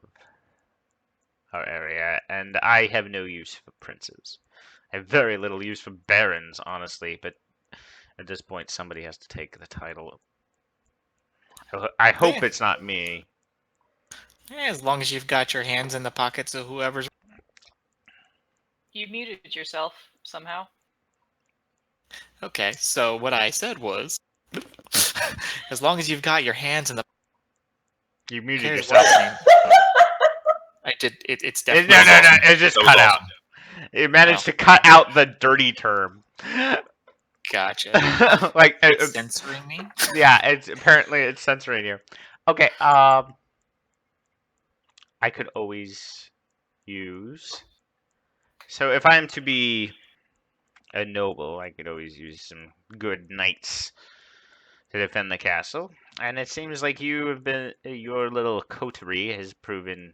our area, and I have no use for princes. I have very little use for barons, honestly, but at this point somebody has to take the title. I hope Yeah. it's not me. As long as you've got your hands in the pockets of whoever's... You muted yourself somehow. Okay, so what I said was... as long as you've got your hands in the... You muted Cares yourself. what name. I did... It's No, definitely... no, it just That was cut out. awesome. It managed to cut out the dirty term. Gotcha. Like, It's censoring me? yeah, it's censoring you. Okay, I could always use. So if I'm to be a noble, I could always use some good knights to defend the castle. And it seems like your little coterie has proven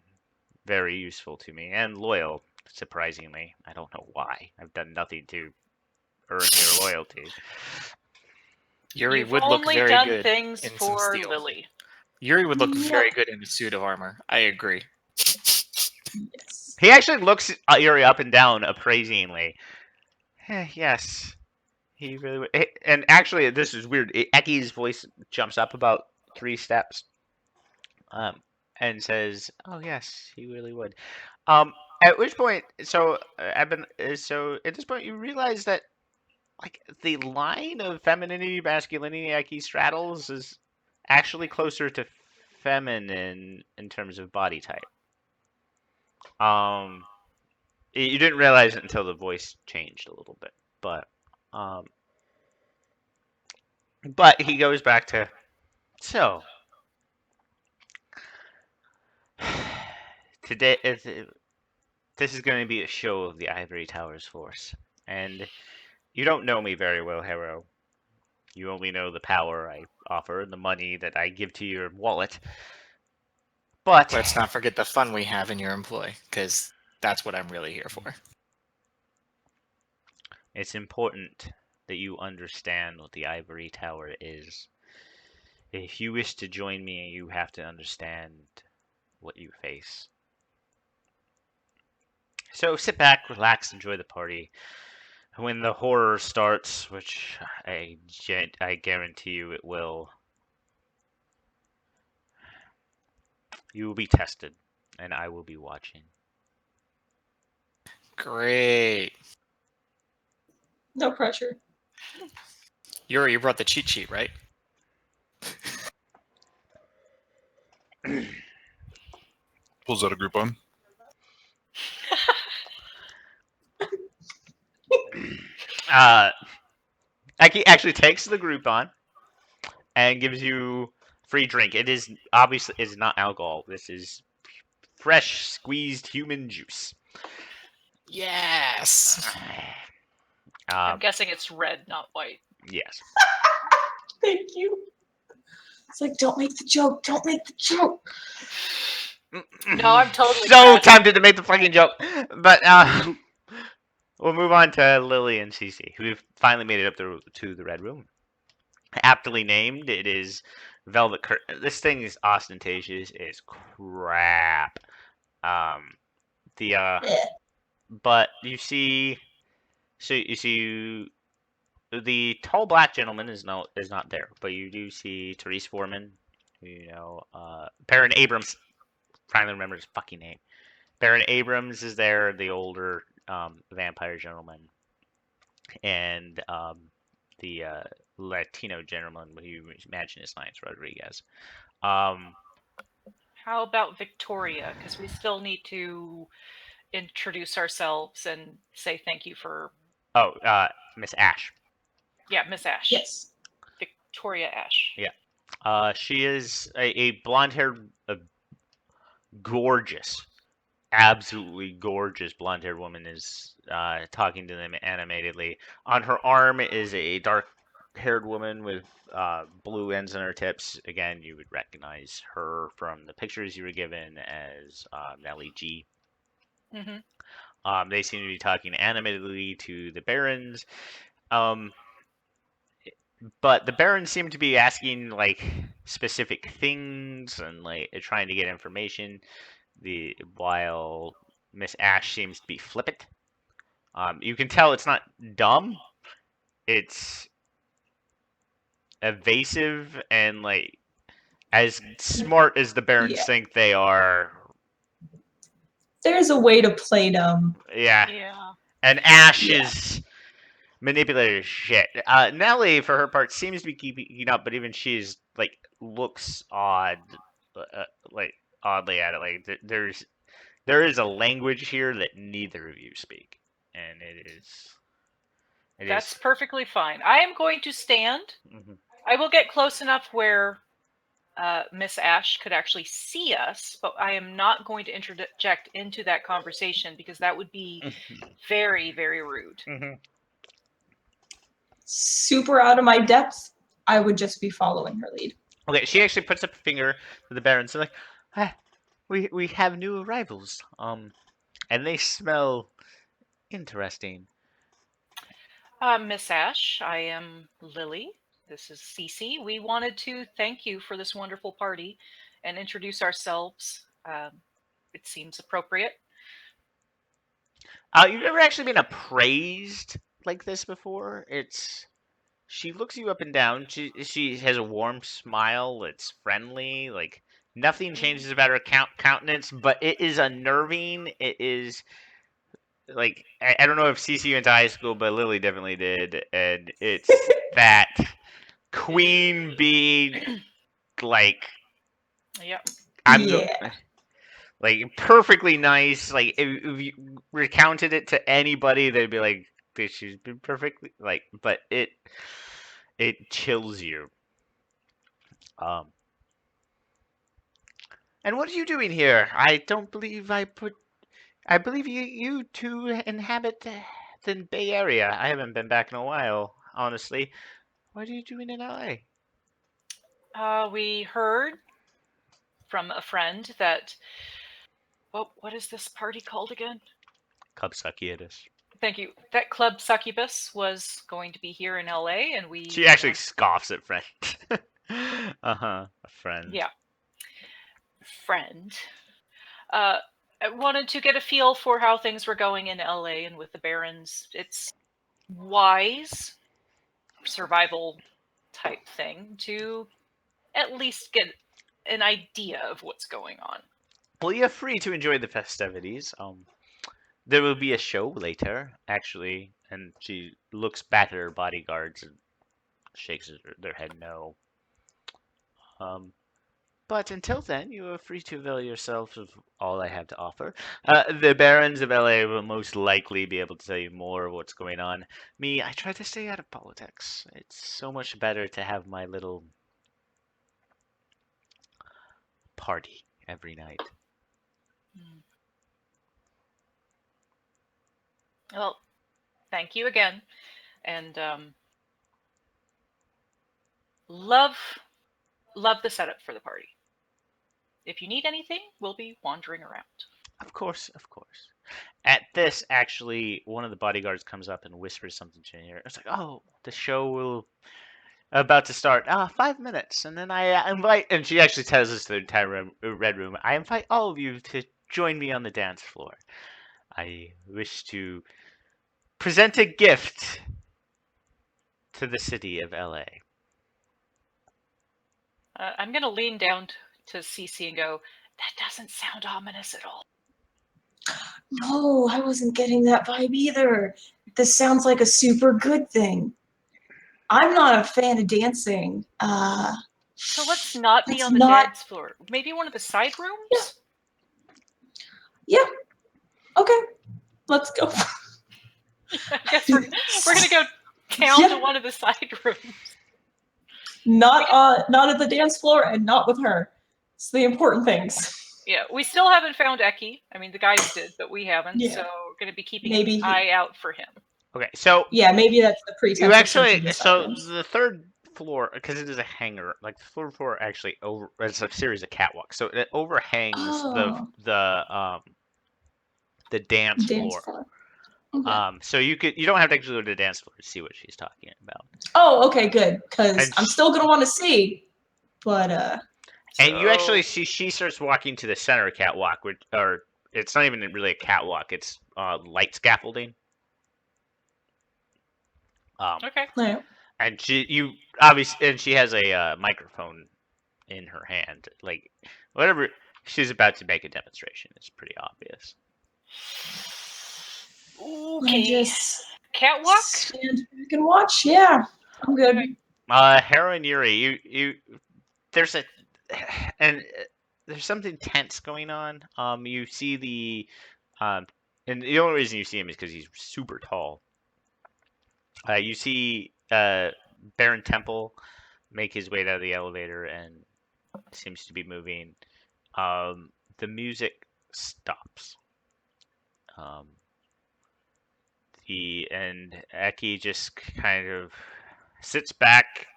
very useful to me and loyal, surprisingly. I don't know why. I've done nothing to earn your loyalty. Yuri You've would look only very done good things in some for steel. Lily. Yuri would look Yeah. very good in a suit of armor. I agree. Yes. He actually looks Yuri up and down appraisingly. Yes, he really would. And actually, this is weird. Eki's voice jumps up about 3 steps, and says, "Oh yes, he really would." At which point, so at this point, you realize that like the line of femininity, masculinity Eki straddles is actually closer to feminine in terms of body type. You didn't realize it until the voice changed a little bit, but he goes back to, so today this is going to be a show of the Ivory Tower's force, and you don't know me very well, Harrow. You only know the power I offer and the money that I give to your wallet. But Let's not forget the fun we have in your employ, because that's what I'm really here for. it's important that you understand what the Ivory Tower is. If you wish to join me, you have to understand what you face. So sit back, relax, enjoy the party. When the horror starts, which I guarantee you it will, you will be tested, and I will be watching. Great. No pressure. You brought the cheat sheet, right? Pulls out a Groupon. Actually takes the Groupon and gives you free drink. It is obviously it's not alcohol. This is fresh squeezed human juice. Yes. I'm guessing it's red, not white. Yes. Thank you. It's like, don't make the joke. Don't make the joke. No, I'm totally so crashing. tempted to make the fucking joke, but we'll move on to Lily and Cece, who've finally made it up to the Red Room. Aptly named, it is Velvet Curtain. This thing is ostentatious as crap. But you see, the tall black gentleman is not there, but you do see Therese Foreman, Baron Abrams. Finally remember his fucking name. Baron Abrams is there, the older vampire gentleman, and the Latino gentleman who you imagine is Lance Rodriguez. How about Victoria? Because we still need to introduce ourselves and say thank you for. Oh, Miss Ash. Yeah, Miss Ash. Yes. Victoria Ash. Yeah. She is a blonde-haired, gorgeous, absolutely gorgeous blonde-haired woman is talking to them animatedly. On her arm is a dark-haired woman with blue ends on her tips. Again, you would recognize her from the pictures you were given as Nellie G. Mm-hmm. They seem to be talking animatedly to the barons. But the barons seem to be asking like specific things and like trying to get information. While Miss Ash seems to be flippant. You can tell it's not dumb. It's evasive and like as smart as the barons think they are. There's a way to play dumb. Yeah. Yeah. And Ash is manipulative as shit. Nellie, for her part, seems to be keeping up, but even she's like looks odd, like oddly at it. Like there is a language here that neither of you speak, and it is. That's perfectly fine. I am going to stand. Mhm. I will get close enough where Miss Ash could actually see us, but I am not going to interject into that conversation because that would be very, very rude. Mm-hmm. Super out of my depth, I would just be following her lead. Okay, she actually puts up a finger to the barons. They're like, we have new arrivals. And they smell interesting. Miss Ash, I am Lily. This is Cece. We wanted to thank you for this wonderful party and introduce ourselves. It seems appropriate. You've never actually been appraised like this before. She looks you up and down. She has a warm smile. It's friendly. Like nothing changes about her countenance, but it is unnerving. It is like I don't know if Cece went to high school, but Lily definitely did, and it's that queen bee, like Yep. like perfectly nice. Like if you recounted it to anybody, they'd be like, "She's been perfectly like," but it chills you. And what are you doing here? I don't believe I believe you two inhabit the Bay Area. I haven't been back in a while, honestly. What are you doing in LA? We heard from a friend that. What is this party called again? Club Succubus. Thank you. That Club Succubus was going to be here in LA, and we. She actually scoffs at French. A friend. Yeah. Friend. I wanted to get a feel for how things were going in LA and with the Barons. It's wise survival type thing to at least get an idea of what's going on. Well, you're free to enjoy the festivities. There will be a show later, actually, and she looks back at her bodyguards and shakes their head no. But until then, you are free to avail yourself of all I have to offer. The barons of LA will most likely be able to tell you more of what's going on. Me, I try to stay out of politics. It's so much better to have my little party every night. Well, thank you again, and love the setup for the party. If you need anything, we'll be wandering around. Of course, of course. At this, actually, one of the bodyguards comes up and whispers something to her. It's like, oh, the show will about to start. 5 minutes, and then I invite, and she actually tells us the entire red room. I invite all of you to join me on the dance floor. I wish to present a gift to the city of LA. I'm going to lean down to Cece and go, that doesn't sound ominous at all. No, I wasn't getting that vibe either. This sounds like a super good thing. I'm not a fan of dancing. So let's not be Let's on the not- dance floor. Maybe one of the side rooms? Yeah. Okay, let's go. I guess we're going to go down to Yeah. one of the side rooms. Not at the dance floor and not with her. It's the important things. Yeah, we still haven't found Eki. I mean, the guys did, but we haven't. Yeah. So we're going to be keeping Maybe an eye out for him. Okay, so Yeah, maybe that's the pretense. you of actually, searching the side so rooms. the third floor, because it is a hangar, like the third floor actually it's a series of catwalks, so it overhangs Oh. the dance Dance floor. floor. Okay. So you don't have to actually go to the dance floor to see what she's talking about. Oh, okay, good. Because And I'm still gonna want to see, but And you actually So- see she starts walking to the center catwalk, or it's not even really a catwalk; it's light scaffolding. Okay. no. And she has a microphone in her hand, like whatever she's about to make a demonstration. It's pretty obvious. I Okay. just Catwalk? stand back and watch. Yeah, I'm good. Okay. Hera and Yuri, there's something tense going on. You see and the only reason you see him is because he's super tall. You see Baron Temple make his way out of the elevator and seems to be moving. The music stops. And Eki just kind of sits back,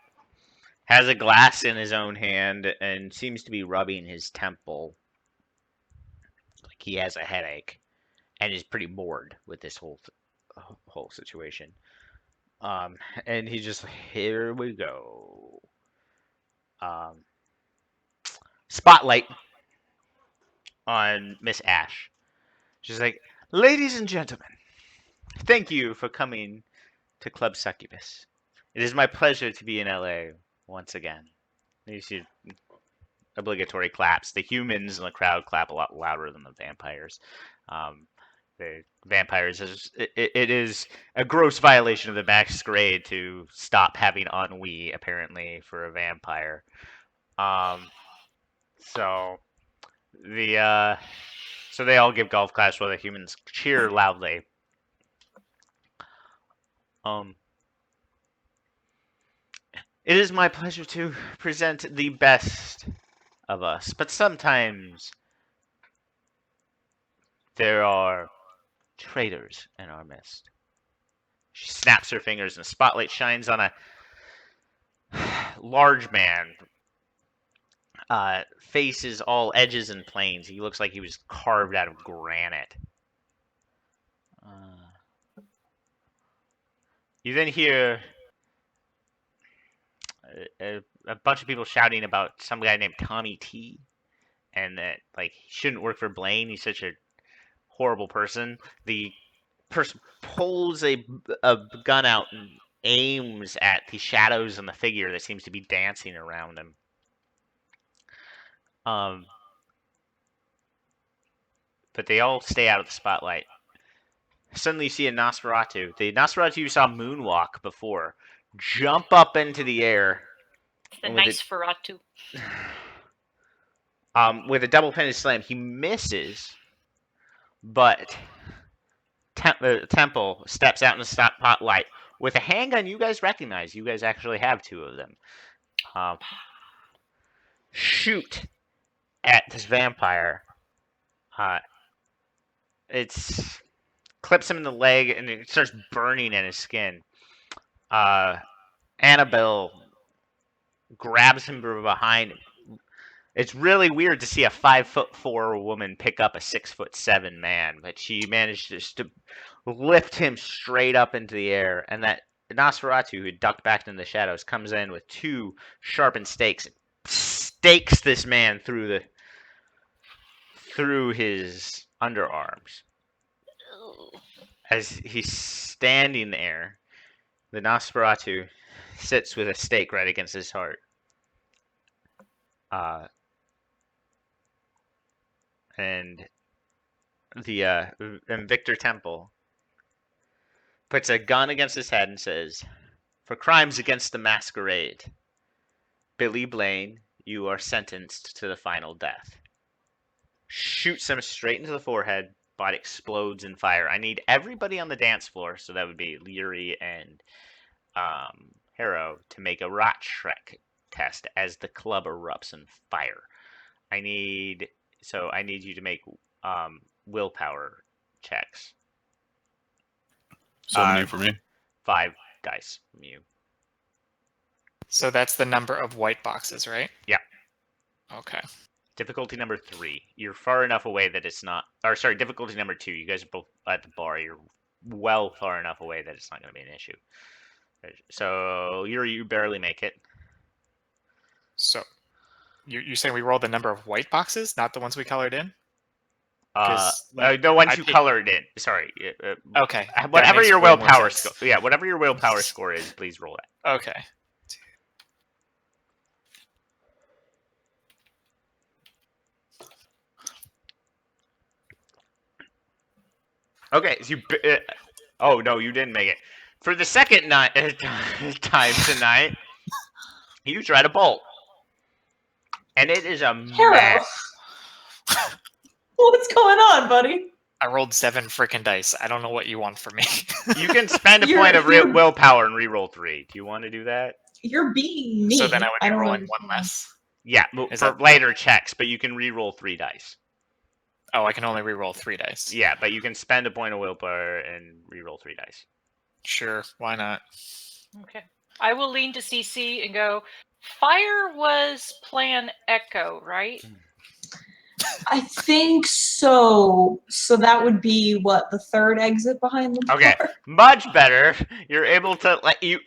has a glass in his own hand, and seems to be rubbing his temple like he has a headache, and is pretty bored with this whole situation. And he's just like, here we go. Spotlight on Miss Ash. She's like, ladies and gentlemen, thank you for coming to Club Succubus. It is my pleasure to be in LA once again. You see obligatory claps. The humans in the crowd clap a lot louder than the vampires. The vampires it is a gross violation of the masquerade to stop having ennui apparently for a vampire. So they all give golf claps while the humans cheer loudly. It is my pleasure to present the best of us, but sometimes there are traitors in our midst. She snaps her fingers and the spotlight shines on a large man. Face is all edges and planes. He looks like he was carved out of granite. You then hear a bunch of people shouting about some guy named Tommy T, and that like he shouldn't work for Blaine. He's such a horrible person. The person pulls a gun out and aims at the shadows and the figure that seems to be dancing around him. But they all stay out of the spotlight. Suddenly you see a Nosferatu. The Nosferatu you saw moonwalk before. Jump up into the air. The With nice Ferratu. With a double-pended slam. He misses, but Temple steps out in the spotlight. With a handgun you guys recognize. You guys actually have two of them. Shoot at this vampire. It's clips him in the leg and it starts burning in his skin. Annabelle grabs him from behind him. It's really weird to see a 5'4" woman pick up a 6'7" man, but she managed just to lift him straight up into the air, and that Nosferatu, who ducked back into the shadows, comes in with two sharpened stakes, stakes this man through his underarms. As he's standing there, the Nosferatu sits with a stake right against his heart. And Victor Temple puts a gun against his head and says, "For crimes against the masquerade, Billy Blaine, you are sentenced to the final death." Shoots him straight into the forehead. Body explodes in fire. I need everybody on the dance floor, so that would be Leary and Harrow, to make a Rorschach test as the club erupts in fire. I need you to make willpower checks. So many for me. 5 dice from you. So that's the number of white boxes, right? Yeah. Okay. Difficulty number 3. You're far enough away that it's not. Or sorry, difficulty number 2. You guys are both at the bar. You're well far enough away that it's not going to be an issue. So you barely make it. So you're saying we rolled the number of white boxes, not the ones we colored in? 'Cause, The ones I you think- colored in. Sorry. Okay. that Whatever makes your way more willpower sense. score. Yeah, whatever your willpower score is, please roll that. Okay. Okay, so oh no, you didn't make it. For the second time tonight, you try to bolt, and it is a Harrow. mess. What's going on, buddy? I rolled 7 freaking dice. I don't know what you want from me. You can spend a You're- point of you're- willpower and re-roll 3. Do you want to do that? You're beating me. So then I would be don't rolling understand. 1 less. Yeah, Is for that- later checks, but you can re-roll 3 dice. Oh, I can only re-roll 3 dice. Yeah, but you can spend a point of willpower and re-roll 3 dice. Sure, why not? Okay. I will lean to CC and go, fire was Plan Echo, right? I think so. So that would be what, the third exit behind the bar? Okay. Much better. You're able to like you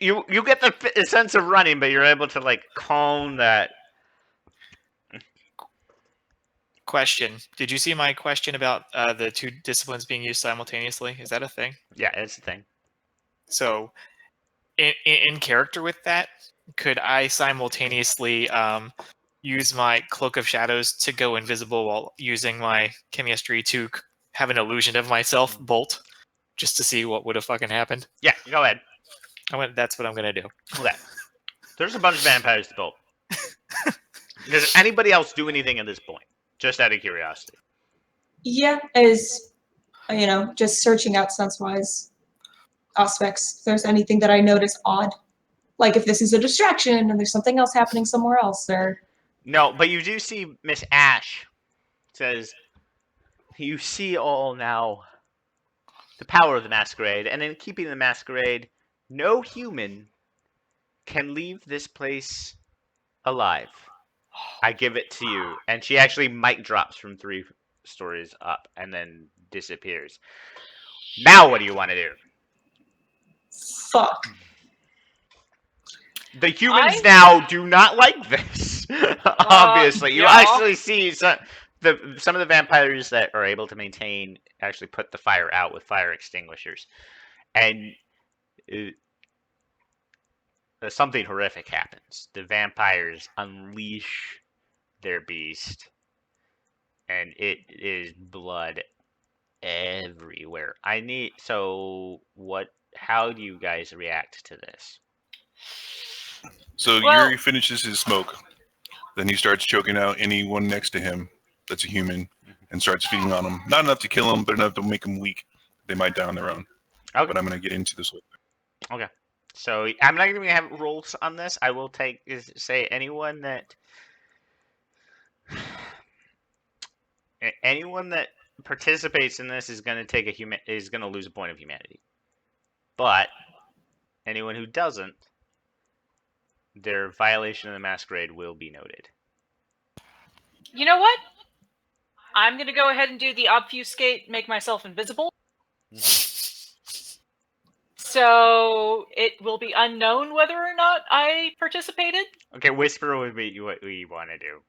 get the sense of running, but you're able to like calm that. Question. Did you see my question about the 2 disciplines being used simultaneously? Is that a thing? Yeah, that's the thing. So, in character with that, could I simultaneously use my Cloak of Shadows to go invisible while using my chemistry to have an illusion of myself bolt, just to see what would have fucking happened? Yeah, go ahead. That's what I'm gonna do. Okay. There's a bunch of vampires to bolt. Does anybody else do anything at this point? Just out of curiosity. Yeah, as just searching out sense-wise aspects. If there's anything that I notice odd, like if this is a distraction and there's something else happening somewhere else, or No, but you do see Miss Ash says, "You see all now the power of the masquerade, and in keeping the masquerade, no human can leave this place alive. I give it to you." And she actually mic drops from 3 stories up and then disappears. Now what do you want to do? fuck. The humans now do not like this. Obviously, you yeah. actually see some of the vampires that are able to maintain actually put the fire out with fire extinguishers, and something horrific happens. The vampires unleash their beast, and it is blood everywhere. How do you guys react to this? So Well- Yuri finishes his smoke. Then he starts choking out anyone next to him that's a human and starts feeding on them. Not enough to kill them, but enough to make them weak. They might die on their own. Okay. But I'm going to get into this. So I'm not going to have rules on this. I will say anyone that participates in this is going to lose a point of humanity. But anyone who doesn't, their violation of the masquerade will be noted. You know what? I'm going to go ahead and do the obfuscate, make myself invisible. So it will be unknown whether or not I participated. Okay, whisper would be what we want to do.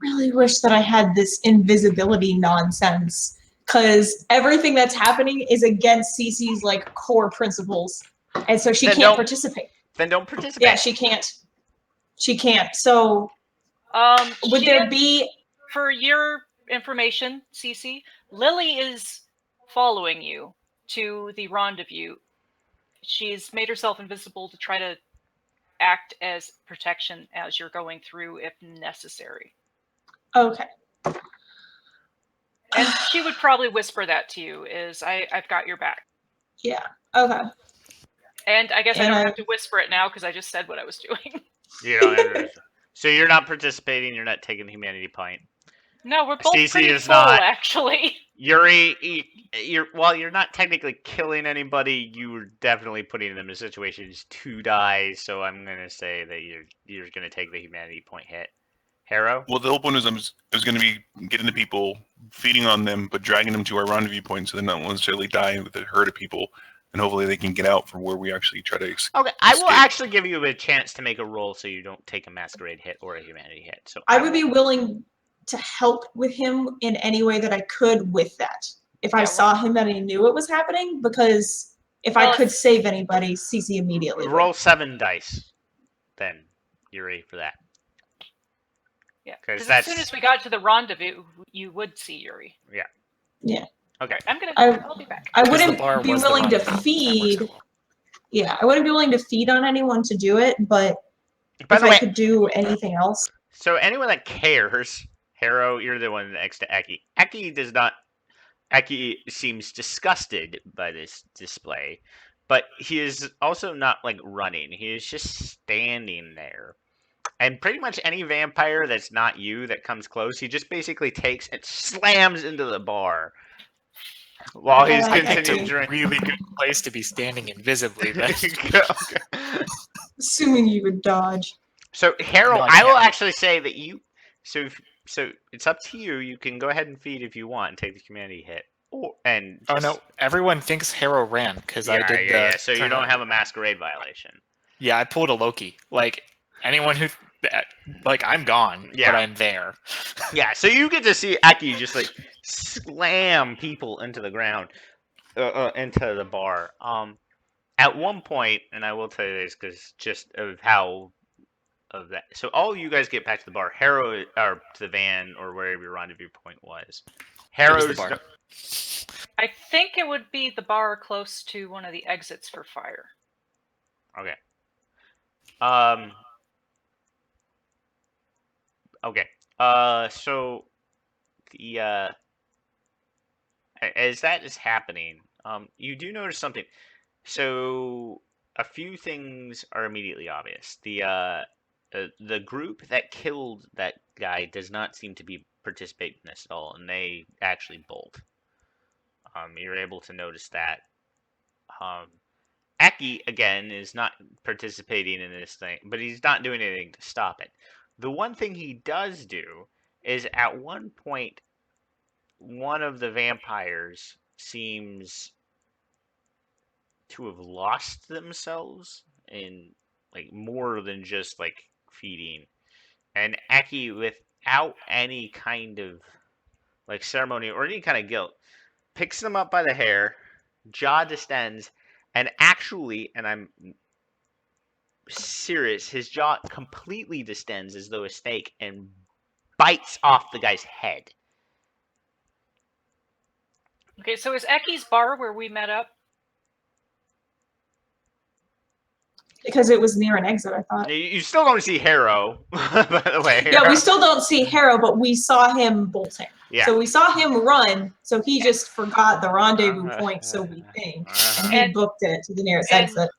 Really wish that I had this invisibility nonsense, because everything that's happening is against Cece's like core principles, and so she Then can't don't- participate. Then don't participate. Yeah, she can't. She can't. So would She there had- be? For your information, Cece, Lily is following you to the rendezvous. She's made herself invisible to try to act as protection as you're going through if necessary. Okay. And she would probably whisper that to you, is I've got your back. Yeah. Okay. And I guess I And don't I- have to whisper it now because I just said what I was doing. You don't have to. So you're not participating. You're not taking the humanity point. No, we're both Cece pretty is full, not. actually. Yuri, while you're not technically killing anybody, you're definitely putting them in situations to die. So I'm gonna say that you're gonna take the humanity point hit. Harrow? Well, the whole point is I was going to be getting the people, feeding on them, but dragging them to our rendezvous point so they're not necessarily dying with a herd of people, and hopefully they can get out from where we actually try to escape. Okay, I will Escape. actually give you a chance to make a roll so you don't take a masquerade hit or a humanity hit. So I would be willing to help with him in any way that I could with that. If I Yeah, saw him and I knew it was happening, because if Well, I could save anybody, Cece immediately would. roll 7 dice, then Yuri, for that. Yeah, 'Cause because as that's- soon as we got to the rendezvous, you would see Yuri. Okay. I'll be back. I 'Cause the wouldn't bar be was the willing to rendezvous. That works feed. out well. Yeah, I wouldn't be willing to feed on anyone to do it, but By if the I way, could do anything else. so anyone that cares, Harrow, you're the one next to Eki. Eki does not. Eki seems disgusted by this display, but he is also not like running. He is just standing there. And pretty much any vampire that's not you that comes close, he just basically takes and slams into the bar while he's I I picked continuing a to drink. really good place to be standing invisibly. Then. Okay. Assuming you would dodge. So Harold, No, I I will can't. actually say that you. So it's up to you. You can go ahead and feed if you want and take the humanity hit. And Oh no! Everyone thinks Harrow ran because I did. yeah. So you turn don't on. have a masquerade violation. Yeah, I pulled a Loki. Like anyone who, like I'm gone, Yeah. but I'm there. Yeah. So you get to see Aki just like slam people into the ground, into the bar. At one point, and I will tell you this because just of how. Of that, so all you guys get back to the bar. Harrow, or to the van, or wherever your rendezvous point was. It was Harrow's the bar. I think it would be the bar close to one of the exits for fire. Okay. Okay. So the as that is happening, you do notice something. So a few things are immediately obvious. The group that killed that guy does not seem to be participating in this at all, and they actually bolt. You're able to notice that. Aki, again, is not participating in this thing, but he's not doing anything to stop it. The one thing he does do is at one point, one of the vampires seems to have lost themselves in like more than just like feeding. And Eki, without any kind of like ceremony or any kind of guilt, picks them up by the hair, jaw distends, and actually, and I'm serious, his jaw completely distends as though a snake and bites off the guy's head. Okay, so is Eki's bar where we met up? Because it was near an exit, I thought. You still don't see Harrow, by the way. Yeah, we still don't see Harrow, but we saw him bolting. Yeah. So we saw him run, so he just forgot the rendezvous point, so we think. And he And- booked it to the nearest and- exit.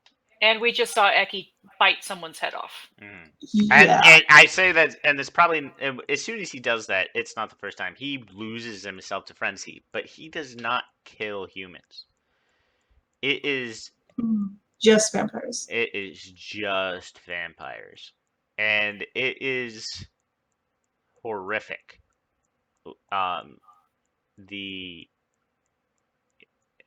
And we just saw Eki bite someone's head off. Mhm. Yeah. And I say that, and it's probably as soon as he does that, it's not the first time he loses himself to frenzy. But he does not kill humans. It is Just vampires. just vampires, and it is horrific. The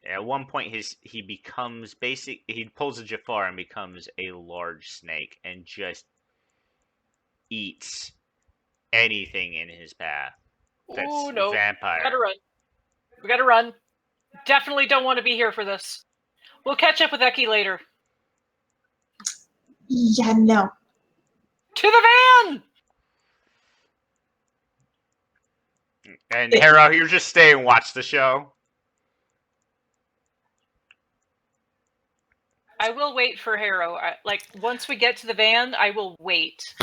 At one point he becomes he pulls a Jafar and becomes a large snake and just eats anything in his path that's Ooh, no. vampire. We gotta run. We gotta run. Definitely don't want to be here for this. We'll catch up with Eki later. Yeah, no. To the van! And Harrow, you're just stay and watch the show. I will wait for Harrow. Like, once we get to the van, I will wait.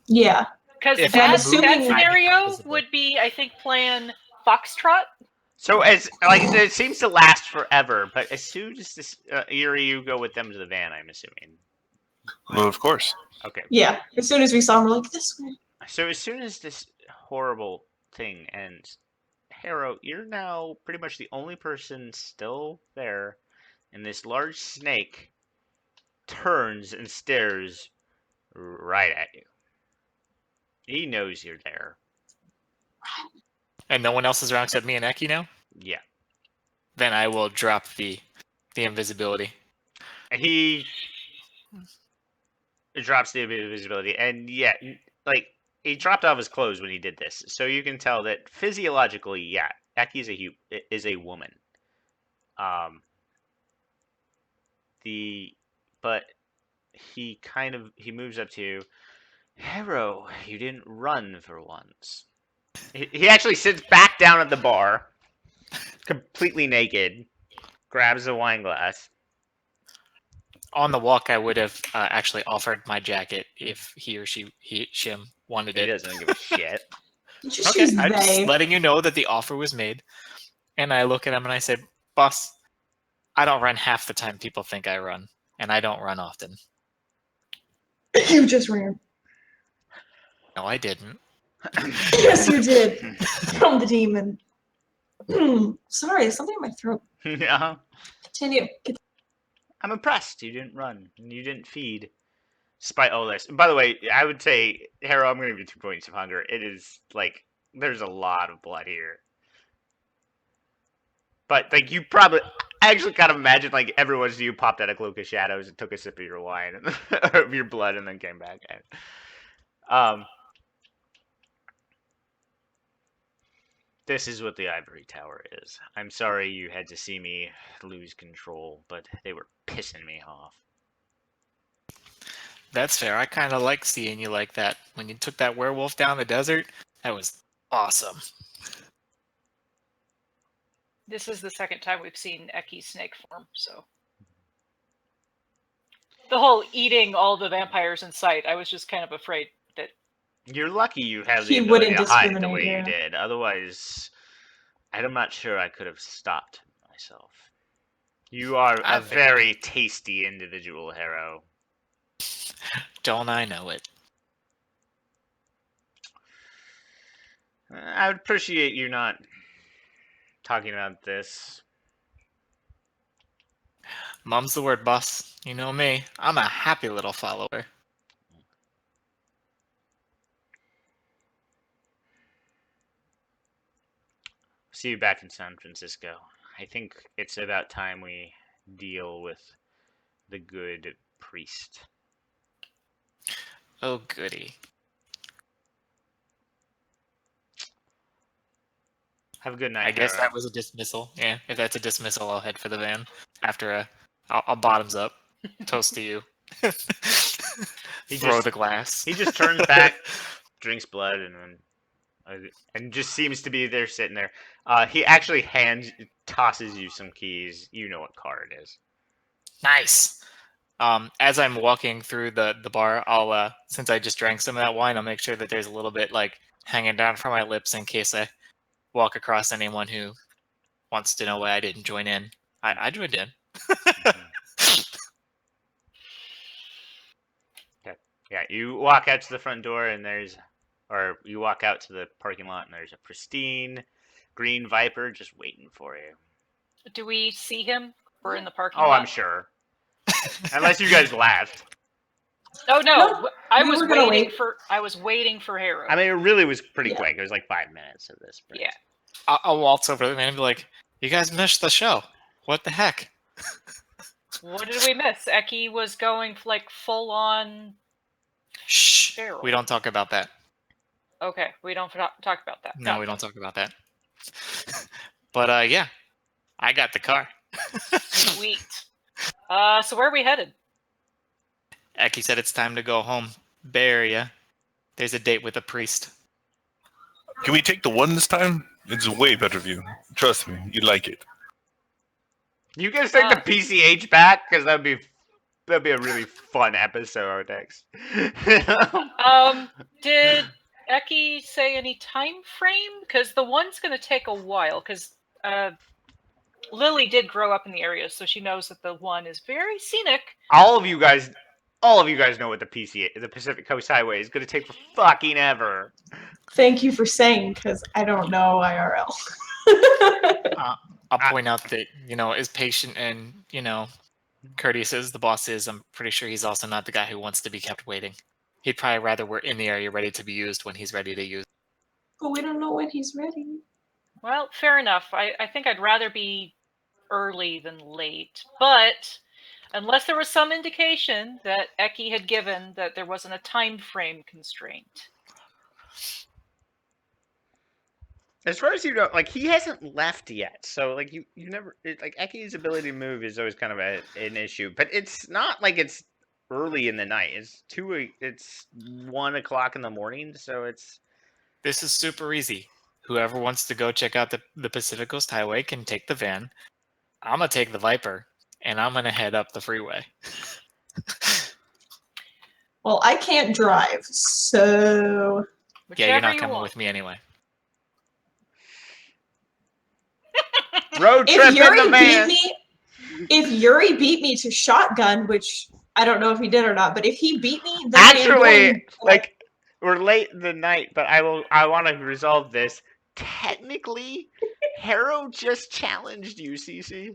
Yeah. Because If that I'm assuming- scenario would be, I think, plan Foxtrot. So as like it seems to last forever, but as soon as this Yuri, you go with them to the van, I'm assuming. Well, of course. Okay. Yeah. As soon as we saw him, we're like, this way. So as soon as this horrible thing ends, Harrow, you're now pretty much the only person still there, and this large snake turns and stares right at you. He knows you're there. And no one else is around except me and Eki now? Yeah. Then I will drop the invisibility. He drops the invisibility, and yeah, like he dropped off his clothes when he did this, so you can tell that physiologically, yeah, Eki is a woman. But he moves up to you. Harrow, you didn't run for once. He actually sits back down at the bar, completely naked, grabs a wine glass. On the walk, I would have actually offered my jacket if he or Shim wanted He it. doesn't give a shit. Just Okay, use I'm just they. letting you know that the offer was made. And I look at him and I said, "Boss, I don't run half the time people think I run, and I don't run often." You just ran. No, I didn't. Yes, you did. From the demon. Sorry, there's something in my throat. Yeah. Continue. I'm impressed. You didn't run. And you didn't feed. Despite all this. And by the way, I would say, Harrow, I'm going to give you 2 points of hunger. It is, like, there's a lot of blood here. But, like, you probably... I actually kind of imagine, like, every once in you popped out a cloak of shadows and took a sip of your wine, and, of your blood, and then came back in. This is what the Ivory Tower is. I'm sorry you had to see me lose control, but they were pissing me off. That's fair. I kind of like seeing you like that. When you took that werewolf down the desert, that was awesome. This is the second time we've seen Eki's snake form, so. The whole eating all the vampires in sight, I was just kind of afraid that. You're lucky you have the He ability wouldn't to hide the discriminate, way you yeah. did. Otherwise, I'm not sure I could have stopped myself. You are I a think- very tasty individual, Harrow. Don't I know it? I would appreciate you not talking about this. Mum's the word, boss. You know me. I'm a happy little follower. See you back in San Francisco. I think it's about time we deal with the good priest. Oh, goody. Have a good night. I guess Harrow. that was a dismissal. Yeah, if that's a dismissal, I'll head for the van after I'll bottoms up. Toast to you. Throw just- the glass. He just turns back, drinks blood, and just seems to be there sitting there. He actually tosses you some keys. You know what car it is. Nice. As I'm walking through the bar, I'll since I just drank some of that wine, I'll make sure that there's a little bit like hanging down from my lips in case I walk across anyone who wants to know why I didn't join in. I joined in. Yeah, you walk out to the front door and you walk out to the parking lot and there's a pristine green Viper just waiting for you. Do we see him? We're in the parking Oh, lot. I'm sure. Unless you guys left. Oh no, No, I we was were gonna waiting wait. for. I was waiting for Harrow. I mean, it really was pretty Yeah. quick. It was like 5 minutes of this. yeah. I'll waltz over to the man and be like, "You guys missed the show. What the heck?" What did we miss? Eki was going like full on. Shh. Feral. We don't talk about that. Okay, we don't talk about that. No, we don't talk about that. But yeah, I got the car. Sweet. So where are we headed? Eki said it's time to go home. Bay Area. There's a date with a priest. Can we take the one this time? It's a way better view. Trust me, you'd like it. You guys take the PCH back because that'd be a really fun episode next. Did Eki say any time frame? Because the one's going to take a while. Because Lily did grow up in the area, so she knows that the one is very scenic. all of you guys know what the Pacific Coast Highway is going to take for fucking ever. Thank you for saying, because I don't know IRL. I'll point out that, as patient and, courteous as the boss is, I'm pretty sure he's also not the guy who wants to be kept waiting. He'd probably rather we're in the area ready to be used when he's ready to use. But we don't know when he's ready. Well, fair enough. I think I'd rather be early than late. But unless there was some indication that Eki had given that there wasn't a time frame constraint. As far as you know, like, he hasn't left yet, so like you never Eki's ability to move is always kind of an issue, but it's not like it's early in the night. It's 1 o'clock in the morning, so it's. This is super easy. Whoever wants to go check out the Pacific Coast Highway can take the van. I'm gonna take the Viper, and I'm gonna head up the freeway. Well, I can't drive, so Yeah, you're Whichever not you coming want. with me anyway. Road trip if in Yuri the van. if Yuri beat me to shotgun, which I don't know if he did or not, but if he beat me, then Actually, like, we're late in the night, but I want to resolve this. Technically, Harrow just challenged you, Cece.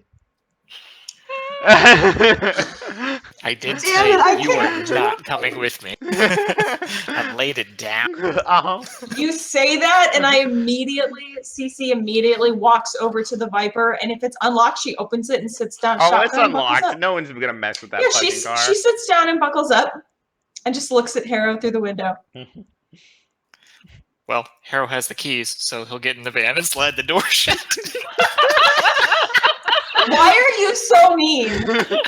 I did Damn say it, I you are can't not coming with me. I laid it down. Uh-huh. you say that, and CC immediately walks over to the Viper, and if it's unlocked, she opens it and sits down. Oh, it's shotgun, buckles unlocked. up. No one's gonna mess with that Yeah, fucking car. she sits down and buckles up, and just looks at Harrow through the window. Well, Harrow has the keys, so he'll get in the van and slide the door shut. Why are you so mean?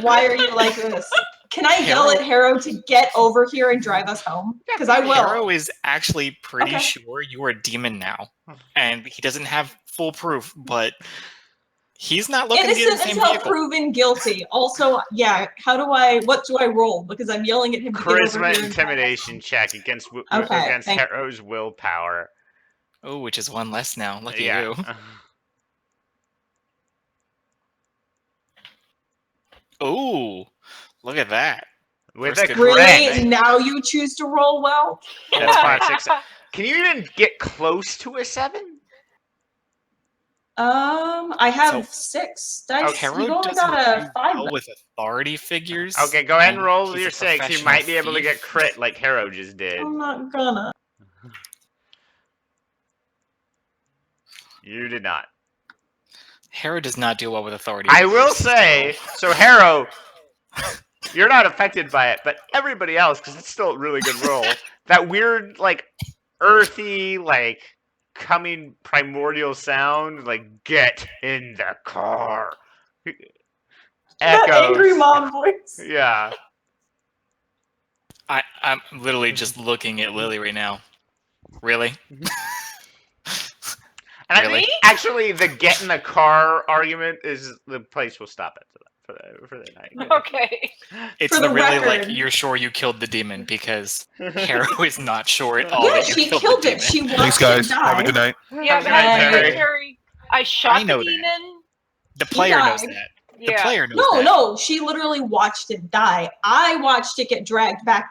Why are you like this? Can I yell at Harrow to get over here and drive us home? Because I will. Harrow is actually pretty Okay. sure you are a demon now, and he doesn't have full proof, but he's not looking to get in the Innocent same until vehicle. proven guilty. Also, yeah, what do I roll? Because I'm yelling at him to get over Charisma here. intimidation check against Okay, thank- Harrow's willpower. Oh, which is one less now. Look at Yeah. you. Oh, look at that. With First a good Really? crit. Now you choose to roll well? That's 5, 6. Can you even get close to a 7? I have So- 6 dice. Harrow You've only doesn't got a do 5. well with authority figures. Okay, go ahead and and roll he's your a 6. You professional might be able to get thief. crit like Harrow just did. I'm not gonna. You did not. Harrow does not do well with authority. I will figures, say, so- so Harrow, You're not affected by it, but everybody else, because it's still a really good roll. That weird, like, earthy, like, coming primordial sound, like, get in the car. That angry Echoes. mom voice. Yeah. I'm literally just looking at Lily right now. Really? And I Really? think actually the get in the car argument is the place will stop it for the night. Okay. It's For the the really record. like you're sure you killed the demon because Harrow is not sure at all Yeah, that you she killed, killed the it. demon. She watched Thanks, guys. it die. Have a good night. Yeah, but Night, Terry. Terry. I shot I know the that. demon. The player knows died. that. Yeah. The player knows No, that. no, she literally watched it die. I watched it get dragged back